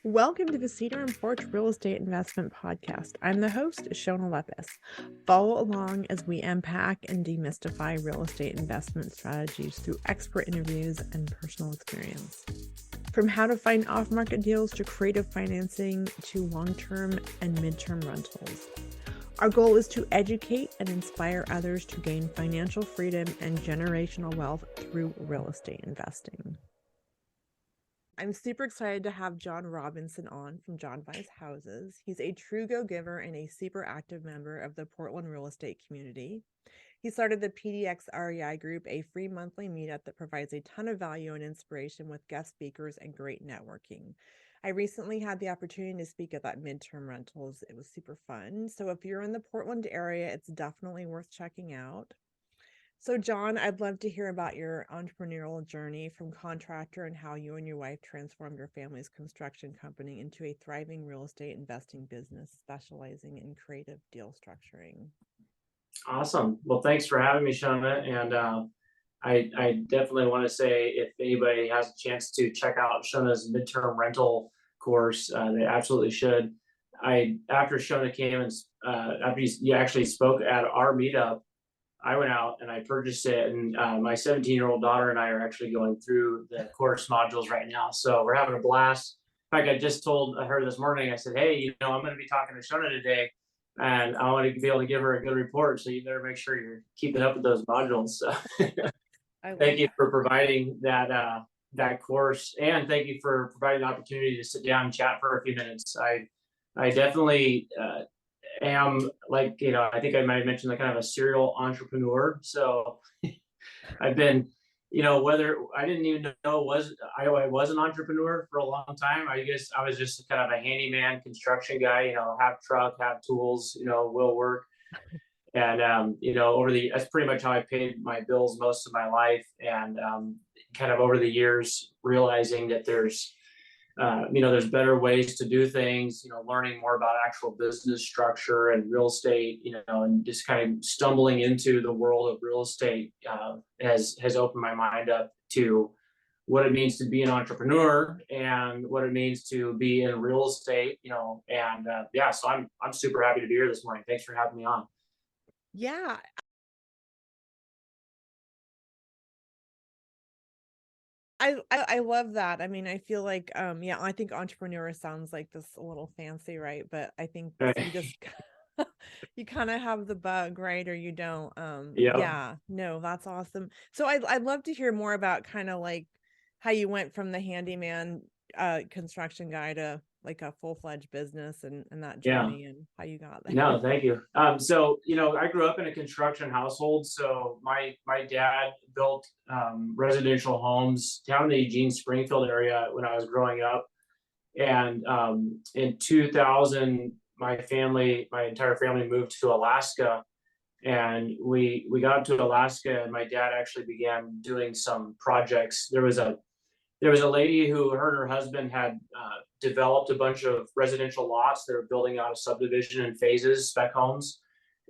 Welcome to the Cedar and Porch Real Estate Investment Podcast. I'm the host, Shona Lepis. Follow along as we unpack and demystify real estate investment strategies through expert interviews and personal experience. From how to find off-market deals to creative financing to long-term and mid-term rentals. Our goal is to educate and inspire others to gain financial freedom and generational wealth through real estate investing. I'm super excited to have John Robinson on from John Buys Houses. He's a true go-giver and a super active member of the Portland real estate community. He started the PDX REI group, a free monthly meetup that provides a ton of value and inspiration with guest speakers and great networking. I recently had the opportunity to speak at that midterm rentals. It was super fun. So if you're in the Portland area, it's definitely worth checking out. So John, I'd love to hear about your entrepreneurial journey from contractor and how you and your wife transformed your family's construction company into a thriving real estate investing business specializing in creative deal structuring. Awesome. Well, thanks for having me, Shona. And I definitely want to say if anybody has a chance to check out Shona's midterm rental course, they absolutely should. After Shona came and after you actually spoke at our meetup, I went out and I purchased it, and my 17-year-old daughter and I are actually going through the course modules right now. So we're having a blast. In fact, I just told her this morning, I said, hey, I'm going to be talking to Shona today, and I want to be able to give her a good report. So you better make sure you're keeping up with those modules. So thank you for providing that course, and thank you for providing the opportunity to sit down and chat for a few minutes. I definitely am, like, I think I might have mentioned, like, kind of a serial entrepreneur. So I've been, whether I didn't even know I was an entrepreneur for a long time. I guess I was just kind of a handyman construction guy, have truck, have tools, will work. And, that's pretty much how I paid my bills most of my life. And kind of over the years, realizing that there's better ways to do things, learning more about actual business structure and real estate, and just kind of stumbling into the world of real estate has opened my mind up to what it means to be an entrepreneur and what it means to be in real estate, and so I'm super happy to be here this morning. Thanks for having me on. Yeah. I love that. I mean, I feel like, I think entrepreneur sounds like this a little fancy, right? But I think you just, you kind of have the bug, right? Or you don't. Yeah, no, that's awesome. So I'd love to hear more about kind of like how you went from the handyman construction guy to like a full-fledged business and that journey and how you got there. No, thank you. So, I grew up in a construction household. So my dad built residential homes down in the Eugene Springfield area when I was growing up. And in 2000, my entire family moved to Alaska. And we got to Alaska, and my dad actually began doing some projects. There was a lady who, her and her husband had developed a bunch of residential lots. They were building out a subdivision in phases, spec homes.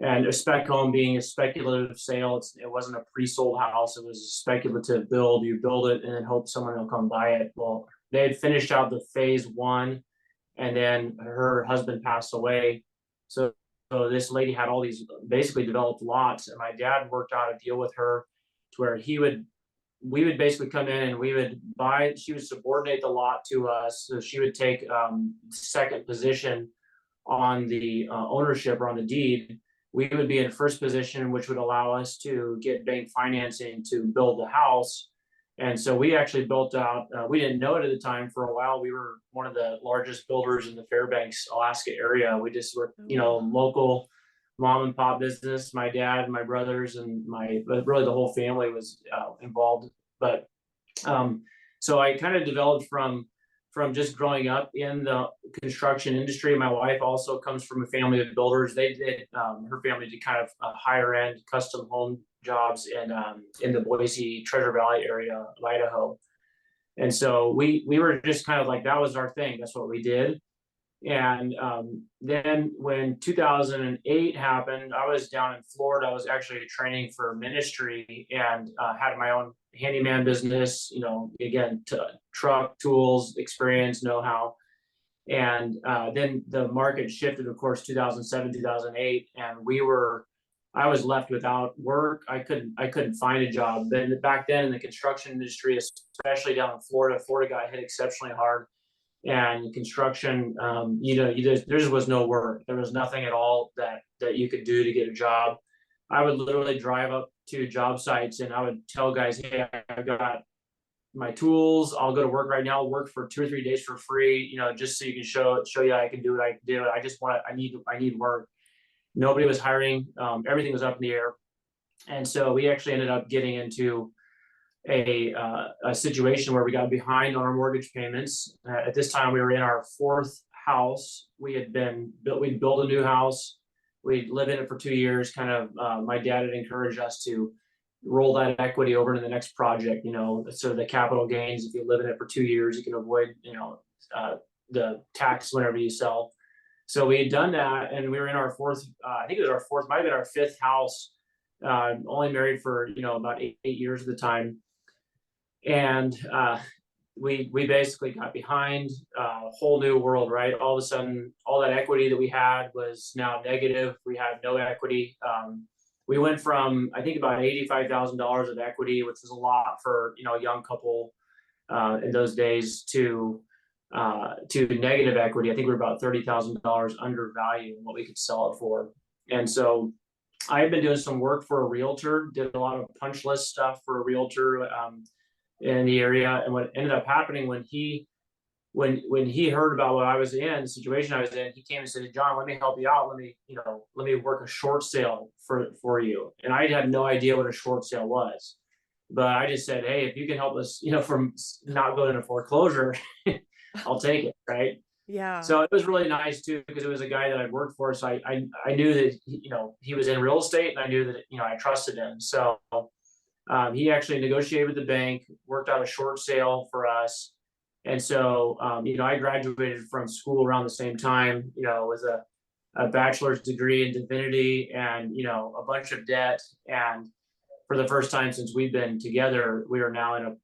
And a spec home being a speculative sale, it wasn't a pre-sold house. It was a speculative build. You build it and then hope someone will come buy it. Well, they had finished out the phase one, and then her husband passed away. So this lady had all these basically developed lots, and my dad worked out a deal with her to where we would basically come in and she would subordinate the lot to us. So she would take second position on the ownership or on the deed. We would be in first position, which would allow us to get bank financing to build the house. And so we actually built out, we didn't know it at the time. For a while, we were one of the largest builders in the Fairbanks, Alaska area. We just were, local mom and pop business. My dad and my brothers and really the whole family was involved. But so I kind of developed from just growing up in the construction industry. My wife also comes from a family of builders. Her family did kind of higher end custom home jobs in the Boise Treasure Valley area of Idaho. And so we were just kind of like, that was our thing. That's what we did. And then when 2008 happened, I was down in Florida. I was actually training for ministry and had my own handyman business, again, truck, tools, experience, know-how. And then the market shifted, of course, 2007, 2008, and I was left without work. I couldn't find a job. Then back then in the construction industry, especially down in Florida, Florida got hit exceptionally hard. And construction, there just was no work. There was nothing at all that you could do to get a job. I would literally drive up to job sites and I would tell guys, "Hey, I've got my tools. I'll go to work right now. I'll work for 2 or 3 days for free, just so you can show you I can do what I can do. I need work." Nobody was hiring. Everything was up in the air, and so we actually ended up getting into a situation where we got behind on our mortgage payments. At this time, we were in our fourth house. We'd built a new house. We'd lived in it for 2 years. Kind of, my dad had encouraged us to roll that equity over to the next project. So the capital gains. If you live in it for 2 years, you can avoid, the tax whenever you sell. So we had done that, and we were in our fourth. I think it was our fourth, might have been our fifth house. Only married for about 8 years at the time, and we basically got behind. A whole new world, right? All of a sudden, all that equity that we had was now negative. We had no equity. We went from, I think, about $85,000 of equity, which was a lot for a young couple in those days, to negative equity. I think we were about $30,000 under value in what we could sell it for. And so I had been doing some work for a realtor, did a lot of punch list stuff for a realtor in the area. And what ended up happening when he heard about what I was in, the situation I was in, he came and said, "John, let me help you out. Let me work a short sale for you." And I had no idea what a short sale was, but I just said, "Hey, if you can help us, from not going into foreclosure, I'll take it." Right. Yeah. So it was really nice too, because it was a guy that I'd worked for. So I knew that, he was in real estate, and I knew that, I trusted him. So he actually negotiated with the bank, worked out a short sale for us. And so, I graduated from school around the same time, with a bachelor's degree in divinity and, a bunch of debt. And for the first time since we've been together, we are now in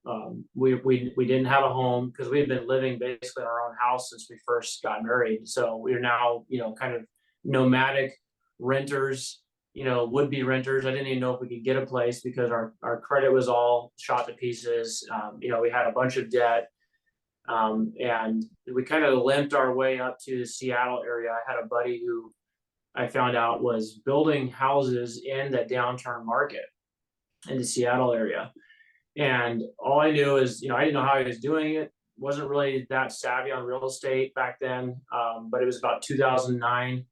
we didn't have a home, because we had been living basically in our own house since we first got married. So we are now, kind of nomadic renters, would-be renters. I didn't even know if we could get a place because our credit was all shot to pieces. We had a bunch of debt. And we kind of limped our way up to the Seattle area. I had a buddy who I found out was building houses in the downturn market in the Seattle area. And all I knew is, I didn't know how he was doing it. Wasn't really that savvy on real estate back then. But it was about 2009.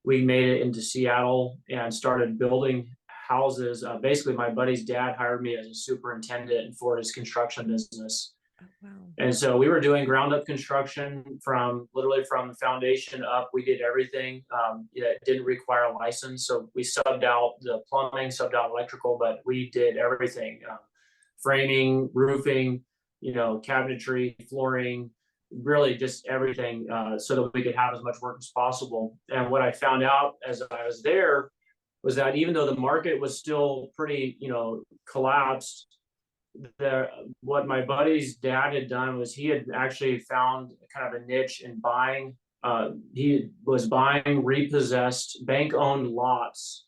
We made it into Seattle and started building houses. Basically, my buddy's dad hired me as a superintendent for his construction business. Oh, wow. And so we were doing ground up construction literally from the foundation up. We did everything. It didn't require a license. So we subbed out the plumbing, subbed out electrical, but we did everything: framing, roofing, cabinetry, flooring, really just everything, so that we could have as much work as possible. And what I found out as I was there was that even though the market was still pretty, collapsed, what my buddy's dad had done was he had actually found kind of a niche in buying. He was buying repossessed bank-owned lots,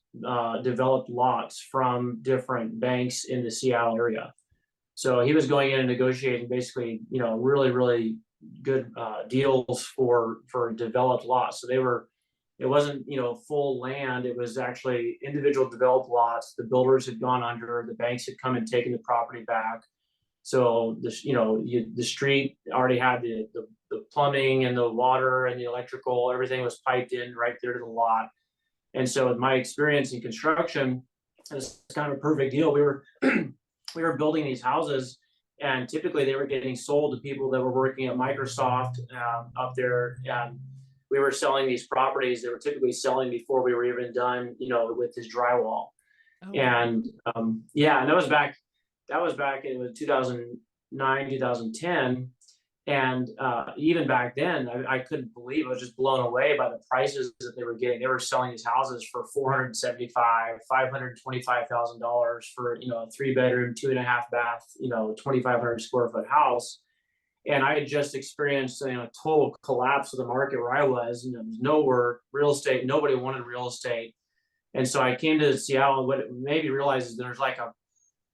developed lots from different banks in the Seattle area. So he was going in and negotiating basically, really, really good deals for developed lots. So it wasn't, full land. It was actually individual developed lots. The builders had gone under, the banks had come and taken the property back. So the street already had the plumbing and the water and the electrical, everything was piped in right there to the lot. And so with my experience in construction, it's kind of a perfect deal. We were building these houses, and typically they were getting sold to people that were working at Microsoft up there. And we were selling these properties. They were typically selling before we were even done, with this drywall. Oh. And and that was back in 2009, 2010. And even back then, I couldn't believe, I was just blown away by the prices that they were getting. They were selling these houses for $475,000, $525,000 for, a 3-bedroom, 2.5 bath, 2,500 square foot house. And I had just experienced, a total collapse of the market where I was. There was no work, real estate, nobody wanted real estate. And so I came to Seattle. What it made me realize is there's like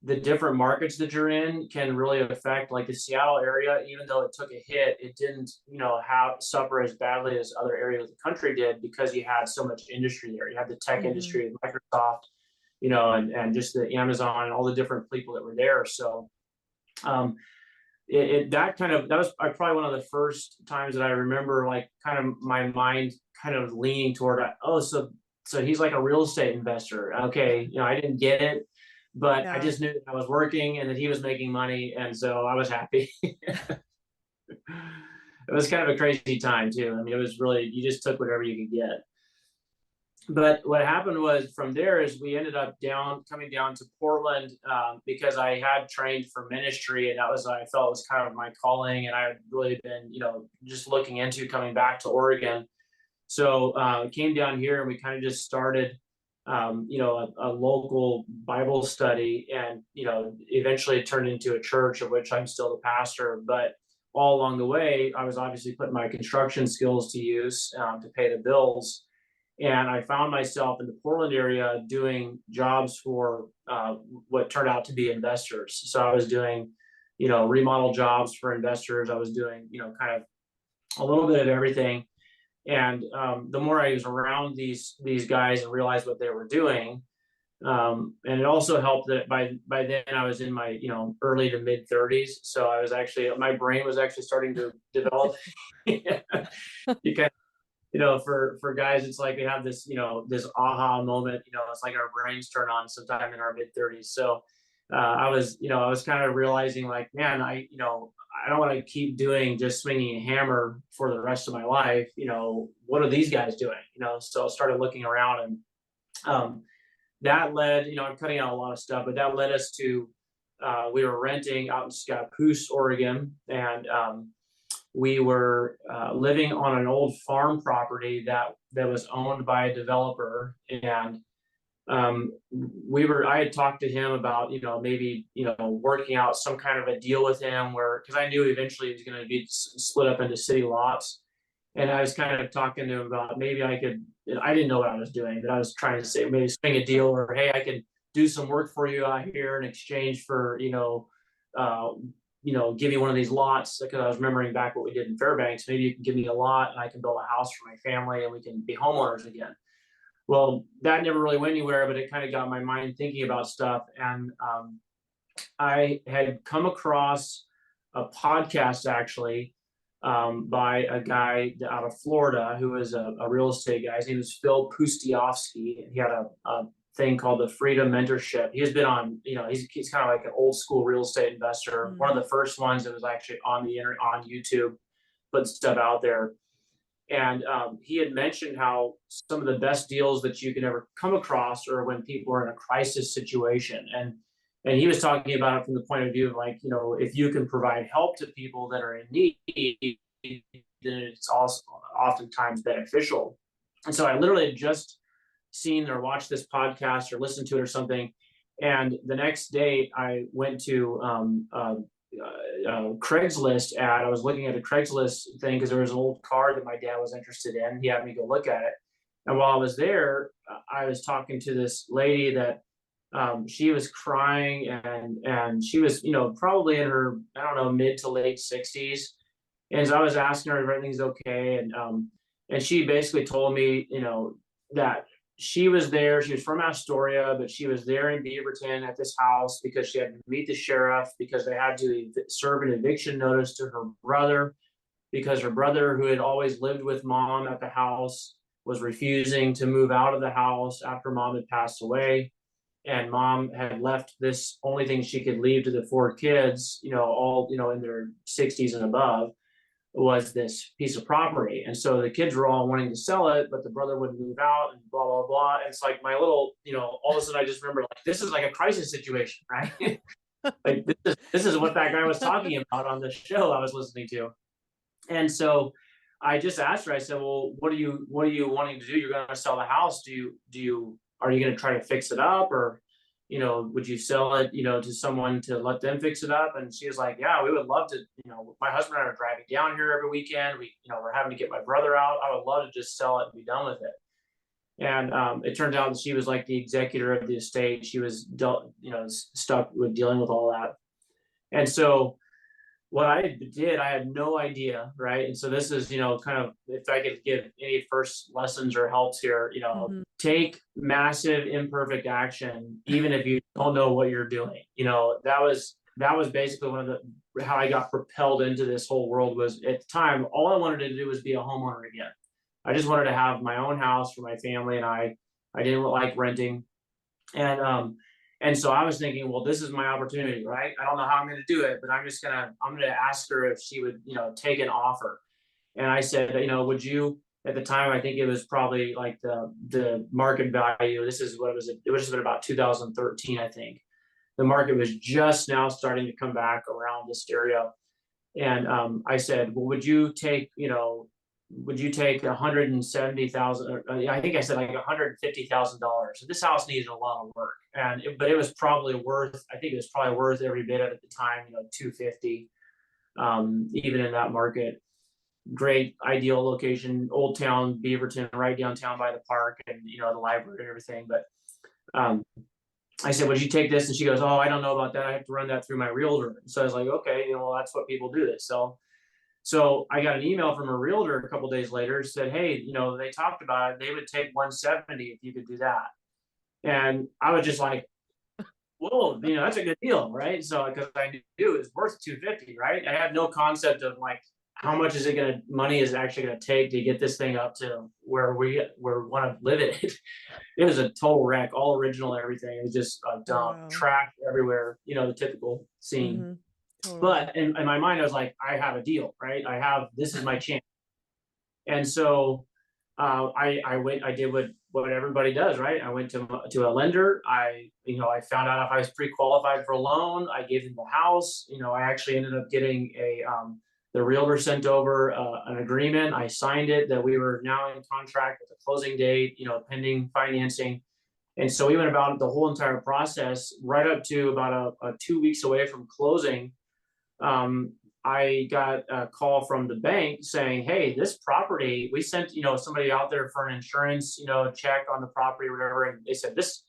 the different markets that you're in can really affect, like the Seattle area. Even though it took a hit, it didn't, have suffer as badly as other areas of the country did, because you had so much industry there. You had the tech Mm-hmm. industry, Microsoft, and just the Amazon and all the different people that were there. So um, that was probably one of the first times that I remember, like, kind of my mind kind of leaning toward, oh, so he's like a real estate investor. Okay, I didn't get it, but I Yeah. just knew that I was working and that he was making money, and so I was happy. It was kind of a crazy time too. I mean, it was really, you just took whatever you could get. But what happened was, from there is we ended up coming down to Portland, because I had trained for ministry, and that was, I felt, was kind of my calling, and I had really been, just looking into coming back to Oregon. So came down here, and we kind of just started, a local Bible study, and eventually it turned into a church, of which I'm still the pastor. But all along the way, I was obviously putting my construction skills to use, to pay the bills. And I found myself in the Portland area doing jobs for what turned out to be investors. So I was doing, remodel jobs for investors. I was doing, kind of a little bit of everything. And the more I was around these guys and realized what they were doing, and it also helped that by then I was in my, early to mid 30s. So I was actually, my brain was actually starting to develop. Because for guys, it's like we have this, this aha moment. It's like our brains turn on sometime in our mid 30s. So I was kind of realizing, like, man, I don't want to keep doing just swinging a hammer for the rest of my life. What are these guys doing? So I started looking around, and that led, I'm cutting out a lot of stuff, but that led us to, we were renting out in Scappoose, Oregon, and we were living on an old farm property that was owned by a developer. And I had talked to him about, maybe, working out some kind of a deal with him, because I knew eventually it was going to be split up into city lots. And I was kind of talking to him about, maybe I didn't know what I was doing, but I was trying to say, maybe swing a deal, or, hey, I could do some work for you out here in exchange for, give me one of these lots, because I was remembering back what we did in Fairbanks. Maybe you can give me a lot, and I can build a house for my family, and we can be homeowners again. Well, that never really went anywhere, but it kind of got my mind thinking about stuff. And I had come across a podcast, actually, by a guy out of Florida who is a real estate guy. His name is Phil Pustiovsky. He had a thing called the Freedom Mentorship. He has been on, he's kind of like an old school real estate investor. Mm. One of the first ones that was actually on the internet, on YouTube, put stuff out there. And he had mentioned how some of the best deals that you can ever come across are when people are in a crisis situation. And he was talking about it from the point of view of, like, if you can provide help to people that are in need, then it's also oftentimes beneficial. And so I literally had just seen or watched this podcast or listened to it or something. And the next day I went to Craigslist ad. I was looking at a Craigslist thing because there was an old car that my dad was interested in. He had me go look at it. And while I was there, I was talking to this lady that she was crying, and she was, probably in her, I don't know, mid to late 60s. And so I was asking her if everything's okay. And she basically told me, that she was there. She was from Astoria, but she was there in Beaverton at this house because she had to meet the sheriff, because they had to serve an eviction notice to her brother, because her brother, who had always lived with mom at the house, was refusing to move out of the house after mom had passed away. And mom had left this only thing she could leave to the 4 kids, all, in their 60s and above, was this piece of property. And so the kids were all wanting to sell it, but the brother wouldn't move out, and blah, blah, blah. And it's like my little, all of a sudden I just remember, like, this is like a crisis situation, right? Like, this is what that guy was talking about on the show I was listening to. And so I just asked her, I said, well, what are you wanting to do? You're going to sell the house. Are you going to try to fix it up? Or, would you sell it, to someone to let them fix it up? And she was like, yeah, we would love to. My husband and I are driving down here every weekend. We're having to get my brother out. I would love to just sell it and be done with it. And it turned out that she was like the executor of the estate. She was, stuck with dealing with all that. And so what I did, I had no idea, right? And so this is, kind of, if I could give any first lessons or helps here, take massive imperfect action, even if you don't know what you're doing. That was basically one of the how I got propelled into this whole world. Was at the time, all I wanted to do was be a homeowner again. I just wanted to have my own house for my family, and I didn't like renting. And so I was thinking, well, this is my opportunity, right? I don't know how I'm going to do it, but I'm going to ask her if she would, take an offer. And I said, would you, at the time, I think it was probably like the market value. This is what it was. It was just about 2013, I think. The market was just now starting to come back around this area. And I said, well, would you take 170,000? I think I said like $150,000. This house needed a lot of work, but it was probably worth. I think it was probably worth every bit of it at the time. 250, even in that market. Great, ideal location, Old Town, Beaverton, right downtown by the park, and the library and everything. But I said, would you take this? And she goes, oh, I don't know about that. I have to run that through my realtor. So I was like, okay, well, that's what people do this. So I got an email from a realtor a couple of days later, said, hey, they talked about it. They would take 170 if you could do that. And I was just like, whoa, that's a good deal, right? So because I knew it was worth 250, right? I had no concept of like how much money is actually gonna take to get this thing up to where we want to live it. It was a total wreck, all original, everything. It was just a dump, trash everywhere, the typical scene. Mm-hmm. Totally. But in my mind, I was like, I have a deal, right? This is my chance. And so I did what everybody does, right? I went to a lender. I found out if I was pre-qualified for a loan. I gave them the house. I actually ended up getting the realtor sent over an agreement. I signed it that we were now in contract with a closing date, pending financing. And so we went about the whole entire process right up to about a 2 weeks away from closing. I got a call from the bank saying, hey, this property, we sent, somebody out there for an insurance, check on the property or whatever. And they said, this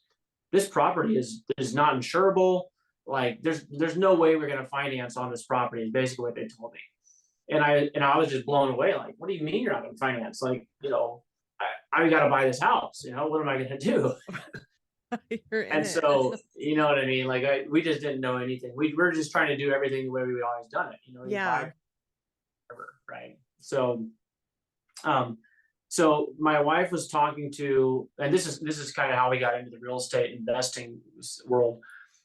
property is not insurable. Like there's no way we're going to finance on this property is basically what they told me. And I was just blown away. Like, what do you mean you're not going to finance? Like, I got to buy this house. What am I going to do? And so, you know what I mean? Like, we just didn't know anything. We were just trying to do everything the way we've always done it. Yeah. Right. So, so my wife was talking to, and this is kind of how we got into the real estate investing world.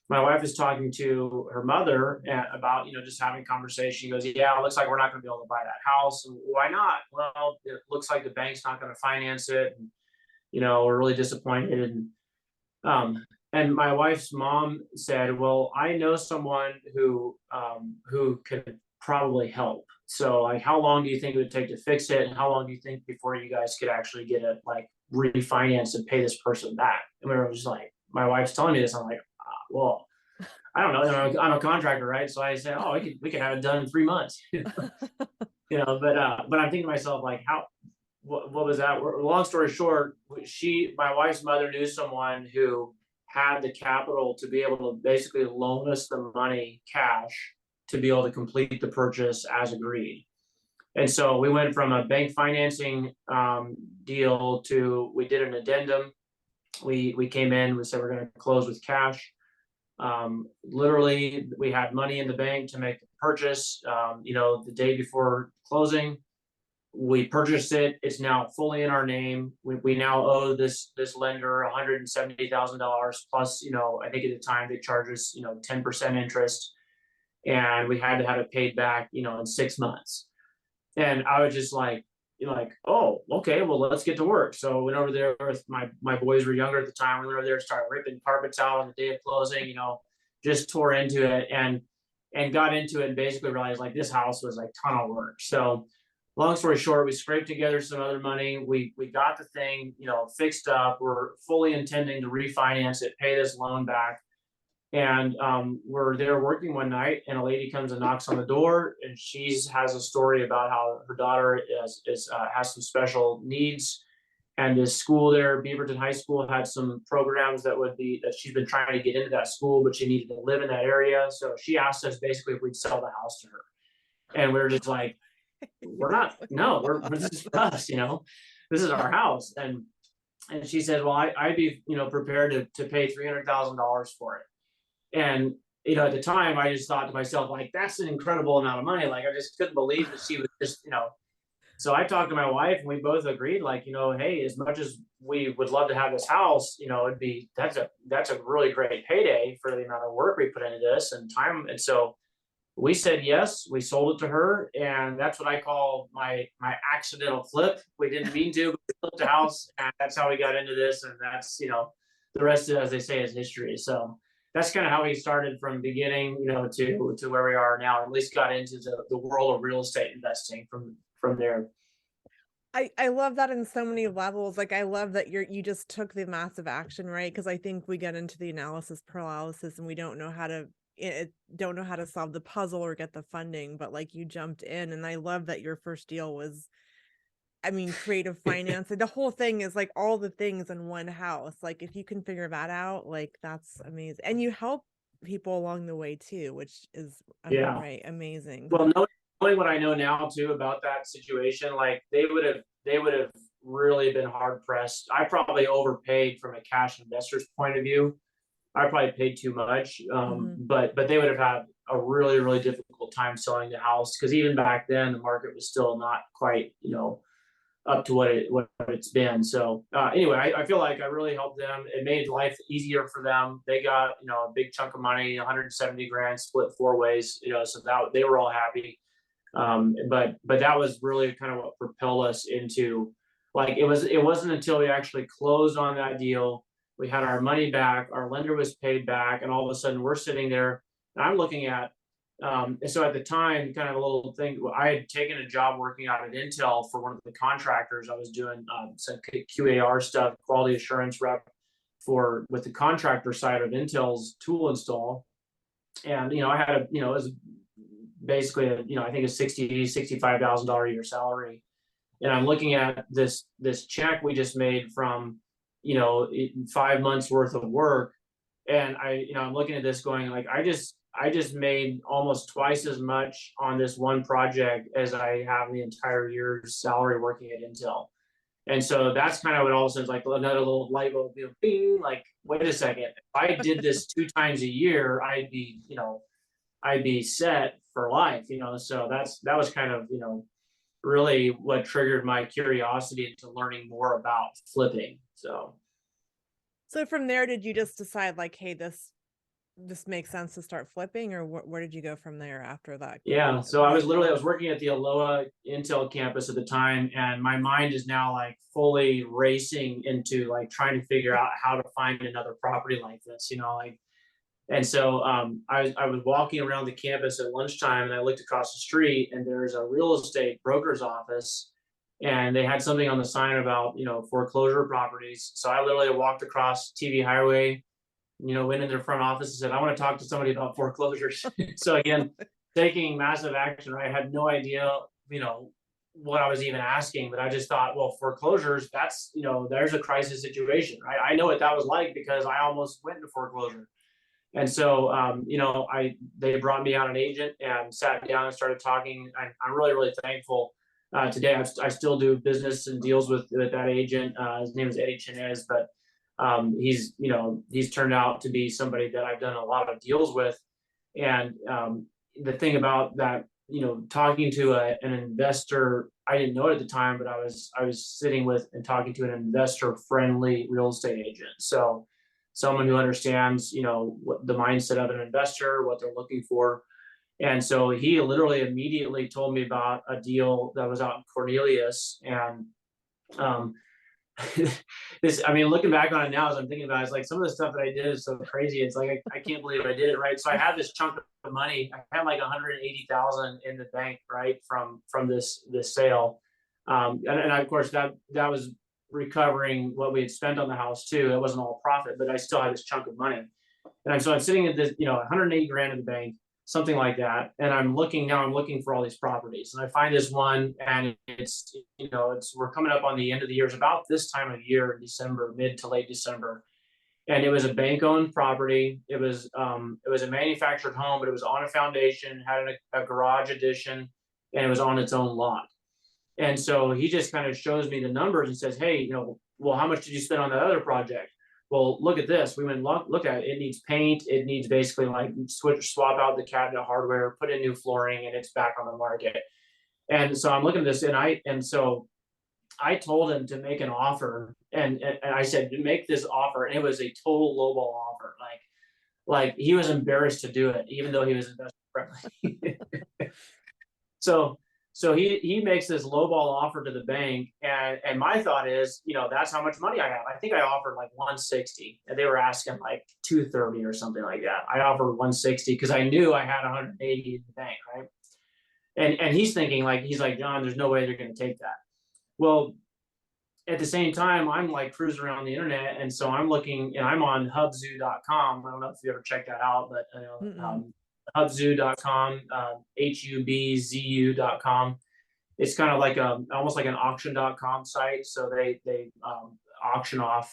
My wife is talking to her mother about, just having a conversation. She goes, yeah, it looks like we're not going to be able to buy that house. And why not? Well, it looks like the bank's not going to finance it. And, we're really disappointed. And my wife's mom said, well, I know someone who could probably help. So like, how long do you think it would take to fix it? And how long do you think before you guys could actually get it like refinanced and pay this person back? And we were just like, my wife's telling me this. I'm like, well, I don't know. I'm a contractor, right? So I said, oh, we could have it done in 3 months. But I'm thinking to myself, like, what was that? Long story short, my wife's mother knew someone who had the capital to be able to basically loan us the money cash to be able to complete the purchase as agreed. And so we went from a bank financing deal to, we did an addendum. We came in, we said we're going to close with cash. Literally, we had money in the bank to make the purchase. The day before closing, we purchased it. It's now fully in our name. We now owe this lender $170,000 plus. I think at the time they charged us 10% interest, and we had to have it paid back in 6 months. And I was just like, oh, okay, well, let's get to work. So I went over there with my boys were younger at the time. We went over there, started ripping carpets out on the day of closing. Just tore into it and got into it and basically realized like this house was like ton of work. So long story short, we scraped together some other money. We got the thing, fixed up. We're fully intending to refinance it, pay this loan back. And we're there working one night, and a lady comes and knocks on the door, and she has a story about how her daughter has some special needs, and this school there, Beaverton High School, had some programs that she's been trying to get into that school, but she needed to live in that area. So she asked us basically if we'd sell the house to her, and we were just like, we're not, no, this is for us, this is our house. And she said, well, I'd be, prepared to pay $300,000 for it. And, at the time I just thought to myself, like, that's an incredible amount of money. Like, I just couldn't believe that she was just, so I talked to my wife, and we both agreed, like, hey, as much as we would love to have this house, that's a really great payday for the amount of work we put into this and time. And so we said yes. We sold it to her, and that's what I call my accidental flip. We didn't mean to, but we flipped the house, and that's how we got into this. And that's, the rest, as they say, is history. So that's kind of how we started from the beginning, to where we are now. At least got into the world of real estate investing from there. I love that in so many levels. Like, I love that you just took the massive action, right? Because I think we get into the analysis paralysis, and we don't know how to solve the puzzle or get the funding, but like, you jumped in. And I love that your first deal was, I mean, creative financing. The whole thing is like all the things in one house. Like, if you can figure that out, like, that's amazing. And you help people along the way too, which is, Yeah. right, amazing. Well, knowing what I know now too about that situation, like, they would have really been hard pressed. I probably overpaid from a cash investor's point of view. I probably paid too much, but they would have had a really, really difficult time selling the house, because even back then the market was still not quite, up to what it's been. So anyway, I feel like I really helped them. It made life easier for them. They got, a big chunk of money, 170 grand, split 4 ways, so that they were all happy. But that was really kind of what propelled us into, like, it wasn't until we actually closed on that deal, we had our money back, our lender was paid back, and all of a sudden we're sitting there, and I'm looking at, and so at the time, kind of a little thing, I had taken a job working out at Intel for one of the contractors. I was doing some QAR stuff, quality assurance rep with the contractor side of Intel's tool install. And, I had it was basically I think a $65,000 a year salary. And I'm looking at this check we just made from, 5 months worth of work. And I'm looking at this going, like, I just made almost twice as much on this one project as I have the entire year's salary working at Intel. And so that's kind of what all of a sudden, like, another little light bulb, bing, like, wait a second, if I did this 2 times a year, I'd be set for life, so that was kind of, really what triggered my curiosity into learning more about flipping. So from there, did you just decide, like, hey, this makes sense to start flipping, or where did you go from there after that? Yeah, so I was working at the Aloha Intel campus at the time, and my mind is now, like, fully racing into, like, trying to figure out how to find another property like this, like. And so I was walking around the campus at lunchtime, and I looked across the street, and there's a real estate broker's office, and they had something on the sign about, foreclosure properties. So I literally walked across TV Highway, went in their front office and said, I want to talk to somebody about foreclosures. So again, taking massive action, right? I had no idea, what I was even asking, but I just thought, well, foreclosures, that's, there's a crisis situation, right? I know what that was like because I almost went into foreclosure. And so, they brought me out an agent and sat down and started talking. I'm really, really thankful. Today, I still do business and deals with that agent. His name is Eddie Chinez, but he's turned out to be somebody that I've done a lot of deals with. And the thing about that, talking to an investor, I didn't know it at the time, but I was sitting with and talking to an investor-friendly real estate agent. So someone who understands, what the mindset of an investor, what they're looking for. And so he literally immediately told me about a deal that was out in Cornelius, and this, I mean, looking back on it now, as I'm thinking about it, it's like some of the stuff that I did is so crazy. It's like, I can't believe I did it. Right. So I had this chunk of money. I had like 180,000 in the bank, right. From this sale. And of course that was recovering what we had spent on the house too. It wasn't all profit, but I still had this chunk of money. And so I'm sitting at this, 180 grand in the bank, something like that. And I'm looking for all these properties. And I find this one, and we're coming up on the end of the year. It's about this time of year in December, mid to late December. And it was a bank owned property. It was a manufactured home, but it was on a foundation, had a garage addition, and it was on its own lot. And so he just kind of shows me the numbers and says, hey, well, how much did you spend on that other project? Well, look at this. We went look at it. It needs paint. It needs basically like swap out the cabinet hardware, put in new flooring, and it's back on the market. And so I'm looking at this, and so I told him to make an offer, and I said, make this offer, and it was a total lowball offer. Like he was embarrassed to do it, even though he was investor friendly. So he makes this lowball offer to the bank, and my thought is, that's how much money I have. I think I offered like 160, and they were asking like 230 or something like that. I offered 160 because I knew I had 180 in the bank, right? And he's thinking he's like, John, there's no way they're going to take that. Well, at the same time, I'm like cruising around the internet, and so I'm looking, and I'm on hubzoo.com. I don't know if you ever checked that out, but hubzoo.com, hubzu.com. It's kind of like almost like an auction.com site. So they auction off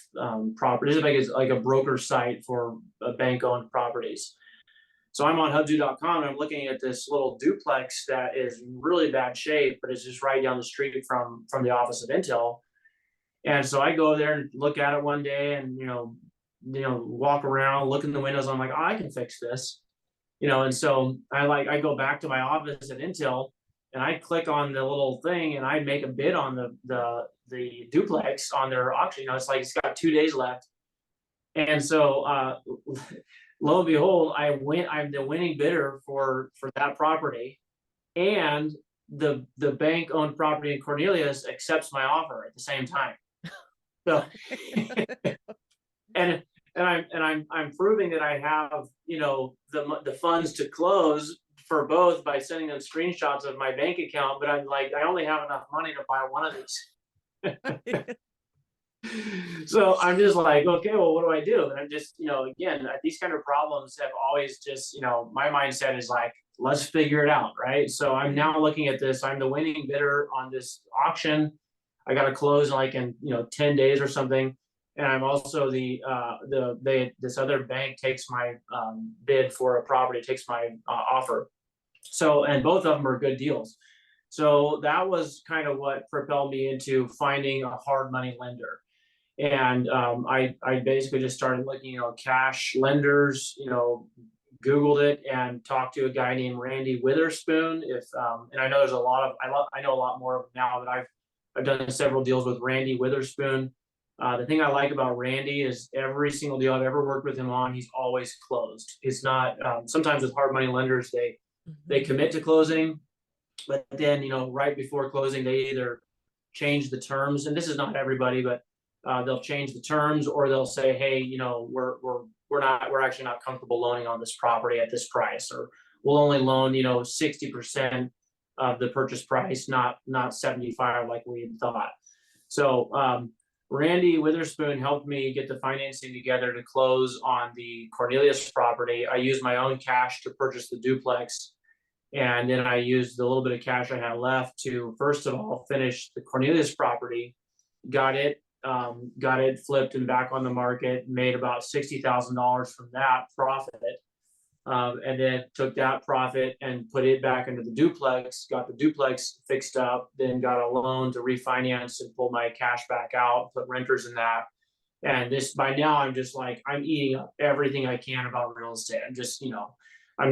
properties. It's like a broker site for bank owned properties. So I'm on hubzoo.com, and I'm looking at this little duplex that is in really bad shape, but it's just right down the street from the office of Intel. And so I go there and look at it one day, and walk around, look in the windows. I'm like, oh, I can fix this, And so I go back to my office at Intel, and I click on the little thing, and I make a bid on the duplex on their auction. It's like it's got 2 days left, and so lo and behold, I'm the winning bidder for that property, and the bank owned property in Cornelius accepts my offer at the same time. So, and I'm proving that I have the funds to close for both by sending them screenshots of my bank account, but I'm like, I only have enough money to buy one of these. So I'm just like, okay, well, what do I do? And I'm just, again, these kind of problems have always just, my mindset is like, let's figure it out, right? So I'm now looking at this. I'm the winning bidder on this auction. I got to close like in 10 days or something, and I'm also this other bank takes my bid for a property, takes my offer. So, and both of them are good deals. So that was kind of what propelled me into finding a hard money lender. And I basically just started looking, cash lenders, Googled it and talked to a guy named Randy Witherspoon. And I know there's I know a lot more now, but I've done several deals with Randy Witherspoon. The thing I like about Randy is every single deal I've ever worked with him on, he's always closed. It's not, sometimes with hard money lenders, they commit to closing, but then, right before closing, they either change the terms, and this is not everybody, but they'll change the terms, or they'll say, hey, we're actually not comfortable loaning on this property at this price, or we'll only loan, 60% of the purchase price, not 75 like we had thought. So Randy Witherspoon helped me get the financing together to close on the Cornelius property. I used my own cash to purchase the duplex, and then I used the little bit of cash I had left to, first of all, finish the Cornelius property, got it flipped and back on the market, made about $60,000 from that profit. And then took that profit and put it back into the duplex, got the duplex fixed up, then got a loan to refinance and pull my cash back out, put renters in that. And by now I'm just like, I'm eating up everything I can about real estate. I'm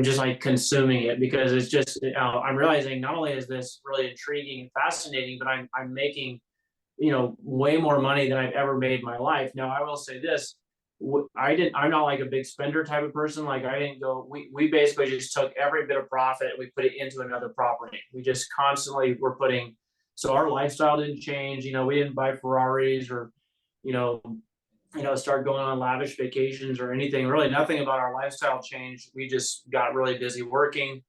just like consuming it, because it's just, I'm realizing not only is this really intriguing and fascinating, but I'm making, way more money than I've ever made in my life. Now, I will say this. I'm not like a big spender type of person. Like I didn't go, we basically just took every bit of profit and we put it into another property. We just constantly were so our lifestyle didn't change. We didn't buy Ferraris or start going on lavish vacations or anything. Really, nothing about our lifestyle changed. We just got really busy working,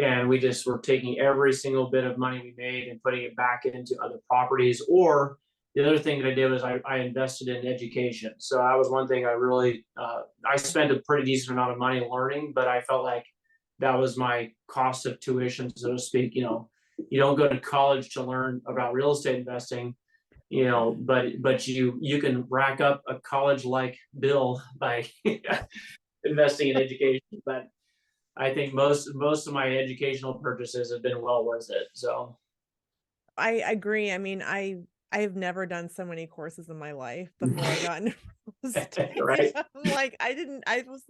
and we just were taking every single bit of money we made and putting it back into other properties. Or the other thing that I did was I invested in education. So that was one thing I really I spent a pretty decent amount of money learning, but I felt like that was my cost of tuition, so to speak. You don't go to college to learn about real estate investing, but you can rack up a college like bill by investing in education. But I think most of my educational purchases have been well worth it. So I agree. I mean, I have never done so many courses in my life before I got into real estate. right. I'm like, I was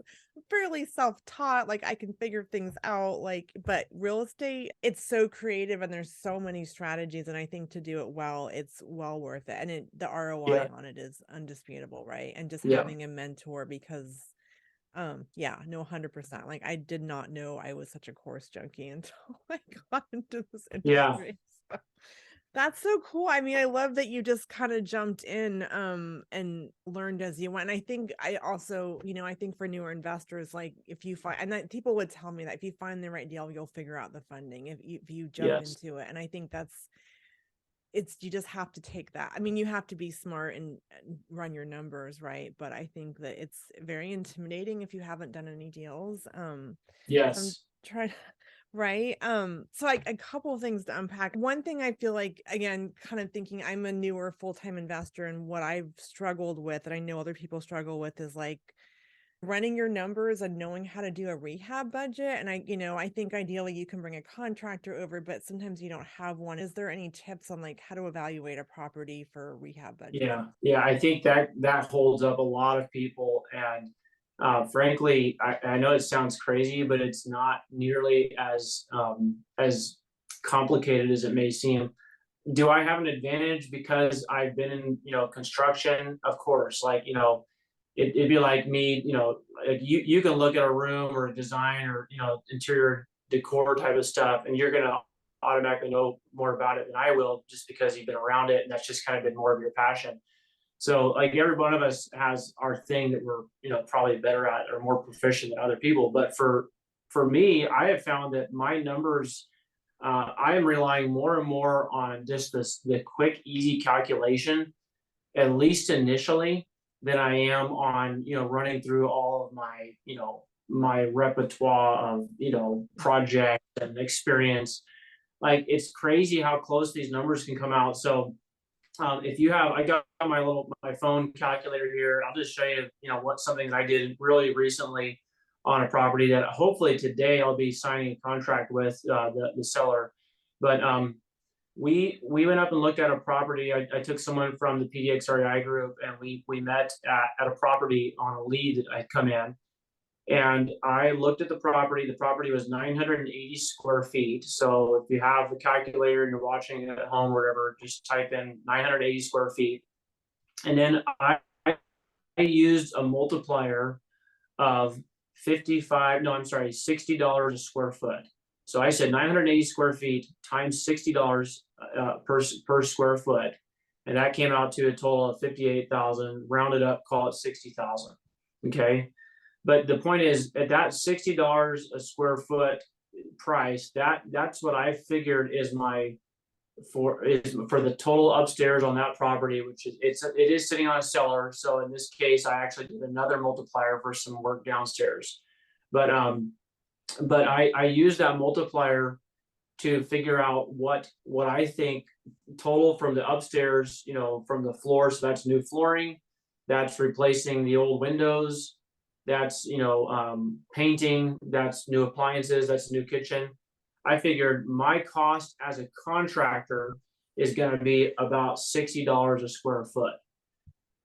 fairly self-taught, like I can figure things out, like, but real estate, it's so creative and there's so many strategies. And I think to do it well, it's well worth it. And the ROI Yeah. on it is undisputable, right? And just Yeah. having a mentor because yeah, no, 100%. Like I did not know I was such a course junkie until I got into this Yeah. industry. So that's so cool. I mean, I love that you just kind of jumped in and learned as you went. And I think I also, I think for newer investors, like if you find, and that people would tell me that if you find the right deal, you'll figure out the funding if you jump Yes. into it. And I think you just have to take that. I mean, you have to be smart and run your numbers, right? But I think that it's very intimidating if you haven't done any deals. So I'm Yes. trying right. So like a couple of things to unpack. One thing I feel like, again, kind of thinking I'm a newer full-time investor, and what I've struggled with, and I know other people struggle with, is like running your numbers and knowing how to do a rehab budget. And I think ideally you can bring a contractor over, but sometimes you don't have one. Is there any tips on like how to evaluate a property for a rehab budget? Yeah. Yeah. I think that holds up a lot of people. And frankly, I know it sounds crazy, but it's not nearly as complicated as it may seem. Do I have an advantage because I've been in, construction? Of course. Like, it'd be like me, like you can look at a room or a design or, interior decor type of stuff, and you're going to automatically know more about it than I will just because you've been around it. And that's just kind of been more of your passion. So like every one of us has our thing that we're, probably better at or more proficient than other people. But for me, I have found that my numbers, I am relying more and more on just the quick, easy calculation, at least initially, than I am on, running through all of my, my repertoire of, projects and experience. Like it's crazy how close these numbers can come out. So if you have, I got my phone calculator here. I'll just show you, what something that I did really recently on a property that hopefully today I'll be signing a contract with the seller. But we went up and looked at a property. I took someone from the PDXREI group, and we met at a property on a lead that I'd come in. And I looked at the property. The property was 980 square feet. So if you have the calculator and you're watching it at home or whatever, just type in 980 square feet. And then I used a multiplier of $60 a square foot. So I said 980 square feet times $60 per square foot. And that came out to a total of 58,000, rounded up, call it 60,000. Okay. But the point is, at that $60 a square foot price, that's what I figured is for the total upstairs on that property, which it is sitting on a cellar. So in this case, I actually did another multiplier for some work downstairs. But I used that multiplier to figure out what I think total from the upstairs, from the floor. So that's new flooring, that's replacing the old windows, that's painting, that's new appliances, that's new kitchen. I figured my cost as a contractor is going to be about $60 a square foot.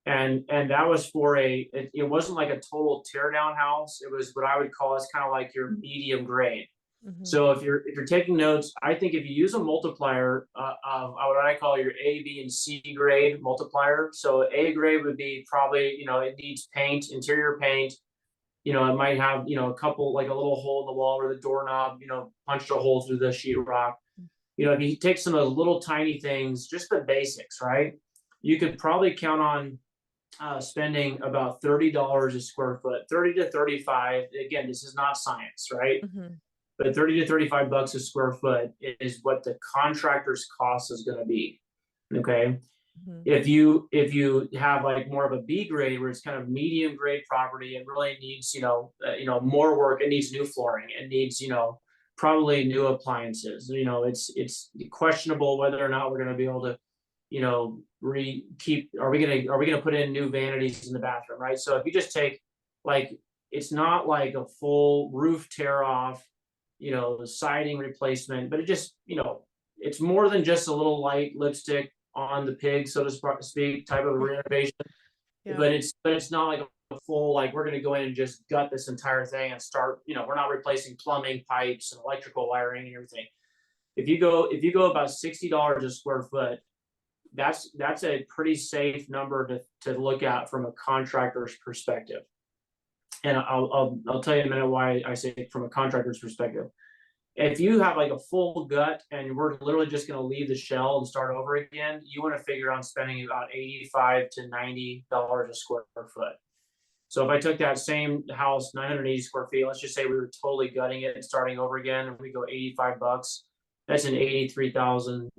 And that was for it wasn't like a total tear down house. It was what I would call, it's kind of like your medium grade. Mm-hmm. So if you're taking notes, I think if you use a multiplier of what I call your A, B, and C grade multiplier. So A grade would be probably, it needs paint, interior paint. It might have, a couple, like a little hole in the wall where the doorknob, punched a hole through the sheetrock. If you take some of those little tiny things, just the basics, right? You could probably count on spending about $30 a square foot, 30 to 35. Again, this is not science, right? Mm-hmm. But 30 to 35 bucks a square foot is what the contractor's cost is going to be. Okay. Mm-hmm. If you have like more of a B grade where it's kind of medium grade property, it really needs, more work. It needs new flooring. It needs, probably new appliances. It's questionable whether or not we're going to be able to, are we gonna put in new vanities in the bathroom, right? So if you just take, like, it's not like a full roof tear off, the siding replacement, but it just, it's more than just a little light lipstick on the pig, so to speak, type of renovation. Yeah. But it's not like a full, like, we're gonna go in and just gut this entire thing and start, we're not replacing plumbing pipes and electrical wiring and everything. If you go about $60 a square foot, that's a pretty safe number to look at from a contractor's perspective. And I'll tell you in a minute why I say from a contractor's perspective. If you have like a full gut and we're literally just going to leave the shell and start over again, you want to figure on spending about $85 to $90 a square foot. So if I took that same house, 980 square feet, let's just say we were totally gutting it and starting over again, and we go 85 bucks, that's an $83,000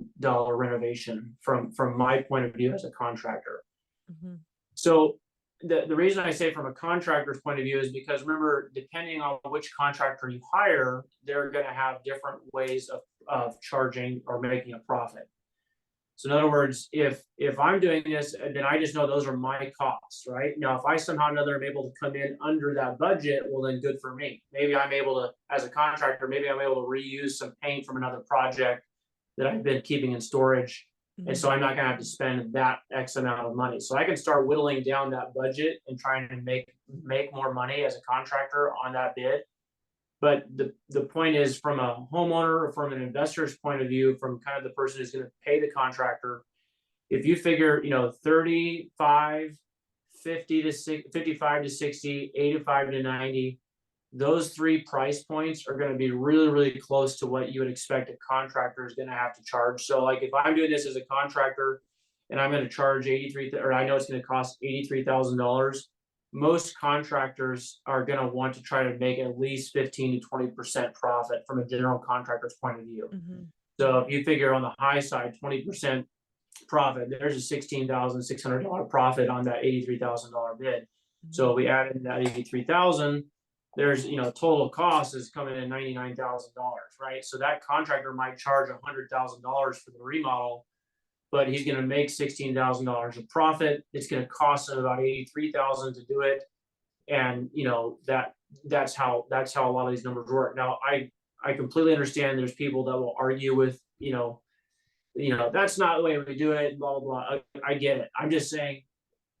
renovation from my point of view as a contractor. Mm-hmm. So the reason I say from a contractor's point of view is because, remember, depending on which contractor you hire, they're going to have different ways of charging or making a profit. So in other words, if I'm doing this, then I just know those are my costs, right? Now, if I somehow or another am able to come in under that budget, well, then good for me. Maybe I'm able to, as a contractor, maybe I'm able to reuse some paint from another project that I've been keeping in storage. Mm-hmm. And so I'm not going to have to spend that X amount of money. So I can start whittling down that budget and trying to make more money as a contractor on that bid. But the point is, from a homeowner or from an investor's point of view, from kind of the person who's going to pay the contractor, if you figure, 35, 50 to 55 to 60, 85 to 90, those three price points are going to be really, really close to what you would expect a contractor is going to have to charge. So like if I'm doing this as a contractor and I'm going to charge or I know it's going to cost $83,000, most contractors are going to want to try to make at least 15 to 20% profit from a general contractor's point of view. Mm-hmm. So if you figure on the high side, 20% profit, there's a $16,600 profit on that $83,000 bid. Mm-hmm. So we add in that $83,000, there's, total cost is coming in $99,000, right? So that contractor might charge $100,000 for the remodel, but he's going to make $16,000 of profit. It's going to cost him about $83,000 to do it, and that's how a lot of these numbers work. Now, I completely understand. There's people that will argue with that's not the way we do it. Blah blah blah. I get it. I'm just saying,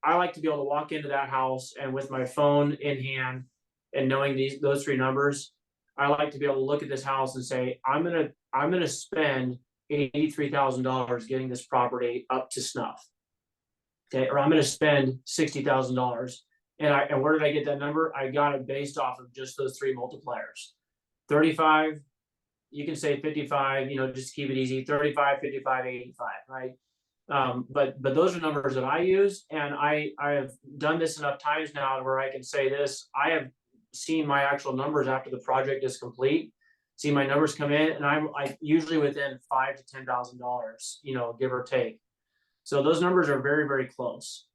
I like to be able to walk into that house and with my phone in hand and knowing those three numbers, I like to be able to look at this house and say, I'm gonna spend $83,000 getting this property up to snuff. Okay, or I'm going to spend $60,000. And where did I get that number? I got it based off of just those three multipliers. 35, you can say 55, just keep it easy. 35, 55, 85, right? But those are numbers that I use, and I have done this enough times now where I can say this. I have seen my actual numbers after the project is complete. See my numbers come in, and I'm usually within $5,000 to $10,000, give or take. So those numbers are very, very close.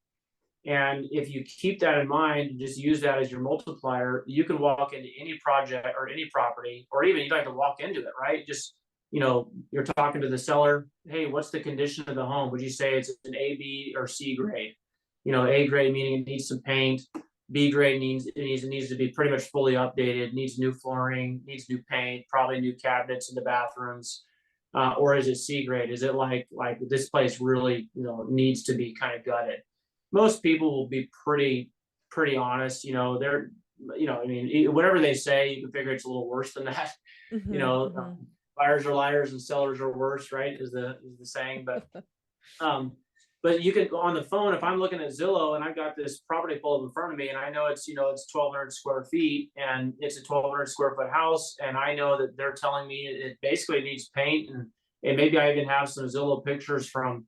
And if you keep that in mind, just use that as your multiplier, you can walk into any project or any property, or even you don't have to walk into it, right? Just, you're talking to the seller. Hey, what's the condition of the home? Would you say it's an A, B, or C grade? A grade meaning it needs some paint. B grade needs to be pretty much fully updated, needs new flooring, needs new paint, probably new cabinets in the bathrooms. Or is it C grade? Is it like this place really, needs to be kind of gutted? Most people will be pretty honest. They're, whatever they say, you can figure it's a little worse than that. Mm-hmm. Buyers are liars and sellers are worse, right? Is the saying, but you can go on the phone. If I'm looking at Zillow and I've got this property pulled in front of me and I know it's 1,200 square feet and it's a 1,200 square foot house, and I know that they're telling me it basically needs paint, and maybe I even have some Zillow pictures from,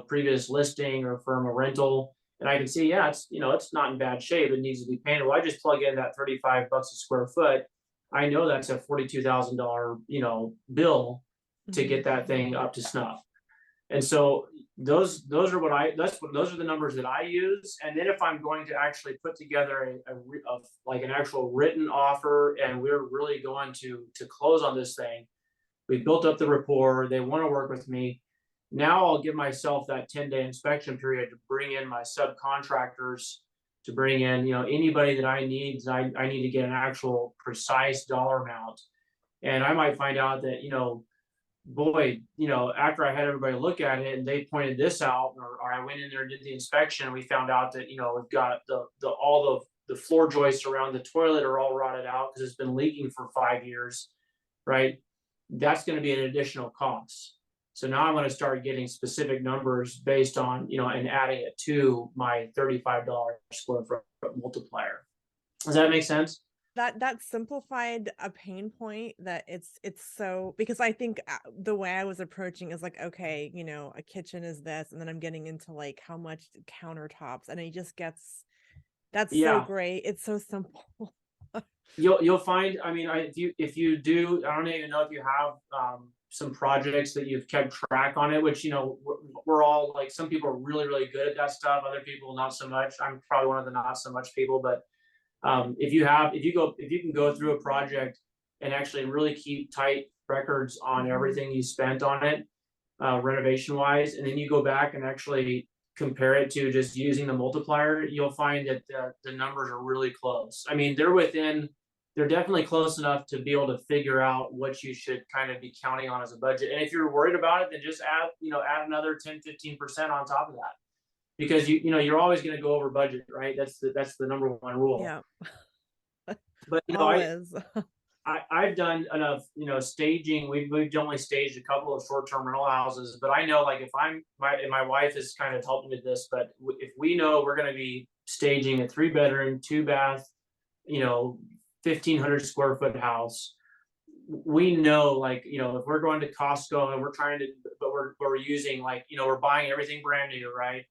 previous listing or from a rental, and I can see, yeah, it's not in bad shape. It needs to be painted. Well, I just plug in that $35 a square foot. I know that's a $42,000, bill to Mhm. get that thing up to snuff. And so those are the numbers that I use. And then if I'm going to actually put together like an actual written offer, and we're really going to close on this thing, we built up the rapport. They want to work with me. Now I'll give myself that 10-day inspection period to bring in my subcontractors, to bring in, anybody that I need. I need to get an actual precise dollar amount. And I might find out that, boy, after I had everybody look at it and they pointed this out, or I went in there and did the inspection, and we found out that, we've got all the floor joists around the toilet are all rotted out because it's been leaking for 5 years, right? That's going to be an additional cost. So now I'm going to start getting specific numbers based on, and adding it to my $35 square foot multiplier. Does that make sense? That simplified a pain point that it's so, because I think the way I was approaching is like, okay, a kitchen is this, and then I'm getting into like how much countertops, and it just gets, that's so Yeah. great. It's so simple. You'll find, I mean, if you do, I don't even know if you have some projects that you've kept track on it, which, we're all like, some people are really, really good at that stuff. Other people, not so much. I'm probably one of the not so much people, but if you can go through a project and actually really keep tight records on Mhm. everything you spent on it, renovation wise, and then you go back and actually compare it to just using the multiplier, you'll find that the numbers are really close. I mean, they're definitely close enough to be able to figure out what you should kind of be counting on as a budget. And if you're worried about it, then just add another 10-15% on top of that, because you're always going to go over budget, right? That's the number one rule. Yeah. But Always. I've done enough, staging. We've only staged a couple of short-term rental houses, but I know, like, if my wife is kind of helping with this, but if we know we're going to be staging a 3-bedroom, 2-bath, 1,500 square foot house, we know, like, if we're going to Costco and we're using, like, we're buying everything brand new, right?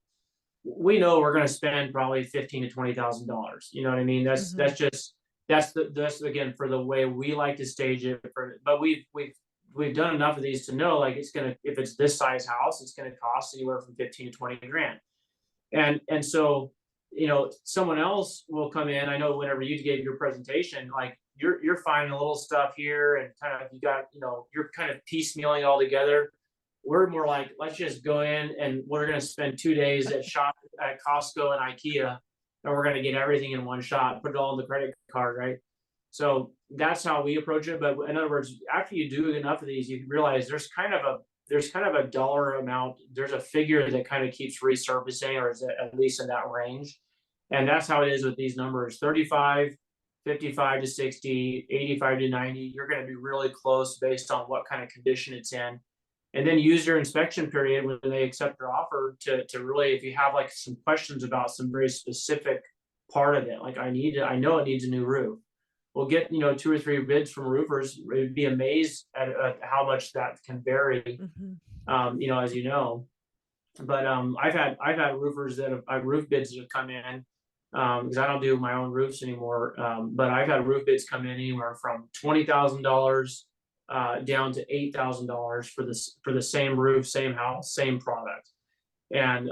We know we're going to spend probably $15,000 to $20,000. You know what I mean? Mhm. That's again for the way we like to stage it. But we've done enough of these to know, like, if it's this size house, it's gonna cost anywhere from 15 to 20 grand. And so, someone else will come in. I know whenever you gave your presentation, like, you're finding a little stuff here, and kind of, you got, you're kind of piecemealing all together. We're more like, let's just go in and we're going to spend 2 days at Costco and IKEA, and we're going to get everything in one shot, put it all in the credit card, right? So that's how we approach it. But in other words, after you do enough of these, you realize there's kind of a dollar amount. There's a figure that kind of keeps resurfacing, or is at least in that range. And that's how it is with these numbers: 35, 55 to 60, 85 to 90. You're going to be really close based on what kind of condition it's in. And then use your inspection period when they accept your offer to really, if you have like some questions about some very specific part of it, like, I know it needs a new roof. We'll get, 2 or 3 bids from roofers. We'd be amazed at how much that can vary, Mhm. as you know. But I've had roofers roof bids that have come in, because I don't do my own roofs anymore. But I've had roof bids come in anywhere from $20,000 down to $8,000 for the same roof, same house, same product. And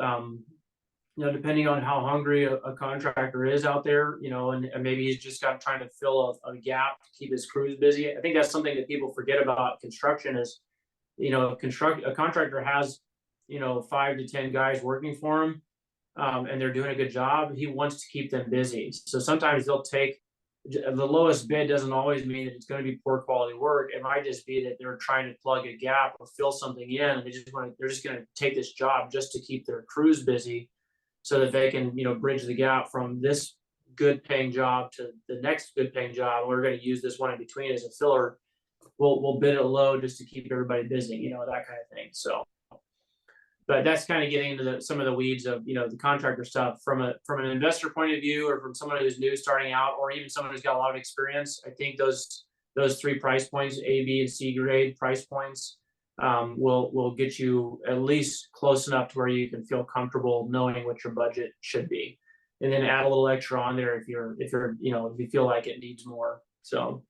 depending on how hungry a contractor is out there, and maybe he's just got trying to fill a gap to keep his crews busy. I think that's something that people forget about construction is, a contractor has, 5 to 10 guys working for him, and they're doing a good job. He wants to keep them busy. So sometimes they'll take the lowest bid. Doesn't always mean that it's going to be poor quality work. It might just be that they're trying to plug a gap or fill something in, and they're just going to take this job just to keep their crews busy, so that they can, bridge the gap from this good paying job to the next good paying job. We're going to use this one in between as a filler. We'll bid it low just to keep everybody busy, that kind of thing. So, but that's kind of getting into some of the weeds of, the contractor stuff from an investor point of view, or from someone who's new starting out, or even someone who's got a lot of experience. I think those 3 price points, A, B, and C grade price points, will get you at least close enough to where you can feel comfortable knowing what your budget should be, and then add a little extra on there if you're if you feel like it needs more. So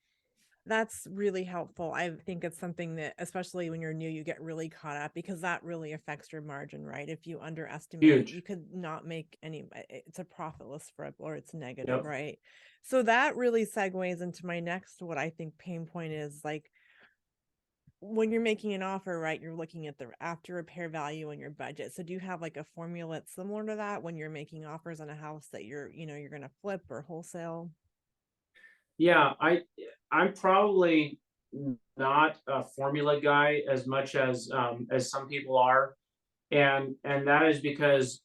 That's really helpful. I think it's something that, especially when you're new, you get really caught up because that really affects your margin, right? If you underestimate, huge. you could not make any, it's a profitless flip or it's negative, Yep. right? So that really segues into my next, what I think pain point is like when you're making an offer, right? You're looking at the after repair value and your budget. So do you have like a formula that's similar to that when you're making offers on a house that you're going to flip or wholesale? Yeah, I'm probably not a formula guy as much as some people are, and that is because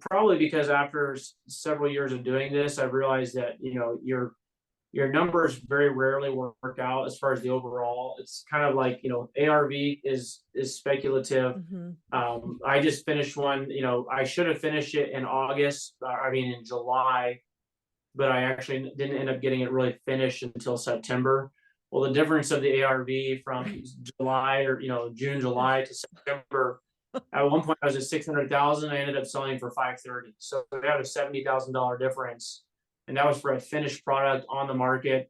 probably because after several years of doing this, I've realized that your numbers very rarely work out as far as the overall. It's kind of like ARV is speculative. Mm-hmm. I just finished one. I should have finished it in August. I mean in July, but I actually didn't end up getting it really finished until September. Well, the difference of the ARV from July or June, July to September. At one point, I was at 600,000. I ended up selling for 530. So we had a $70,000 difference, and that was for a finished product on the market.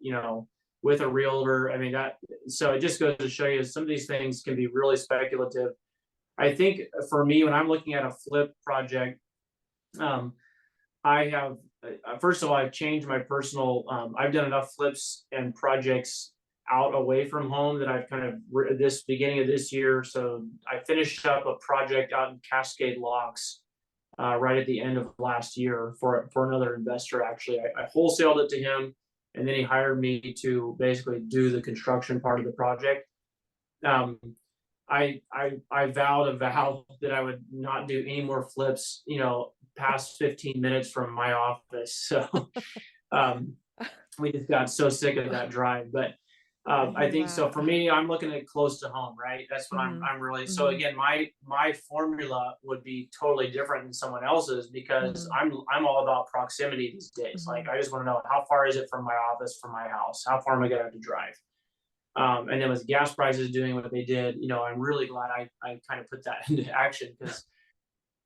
With a realtor. I mean that. So it just goes to show you some of these things can be really speculative. I think for me, when I'm looking at a flip project, um, I have first of all, I've changed my personal. I've done enough flips and projects out away from home that I've kind of this beginning of this year. So I finished up a project out in Cascade Locks right at the end of last year for another investor. Actually, I wholesaled it to him, and then he hired me to basically do the construction part of the project. Um, I vowed a vow that I would not do any more flips, past 15 minutes from my office. So um, we just got so sick of that drive. But I I hear think so. that. For me, I'm looking at close to home, right? That's what Mhm. I'm really. So Mhm. again, my formula would be totally different than someone else's because Mhm. I'm all about proximity these days. Like Mhm. I just want to know how far is it from my office, from my house? How far am I going to have to drive? And then with gas prices doing what they did, I'm really glad I kind of put that into action because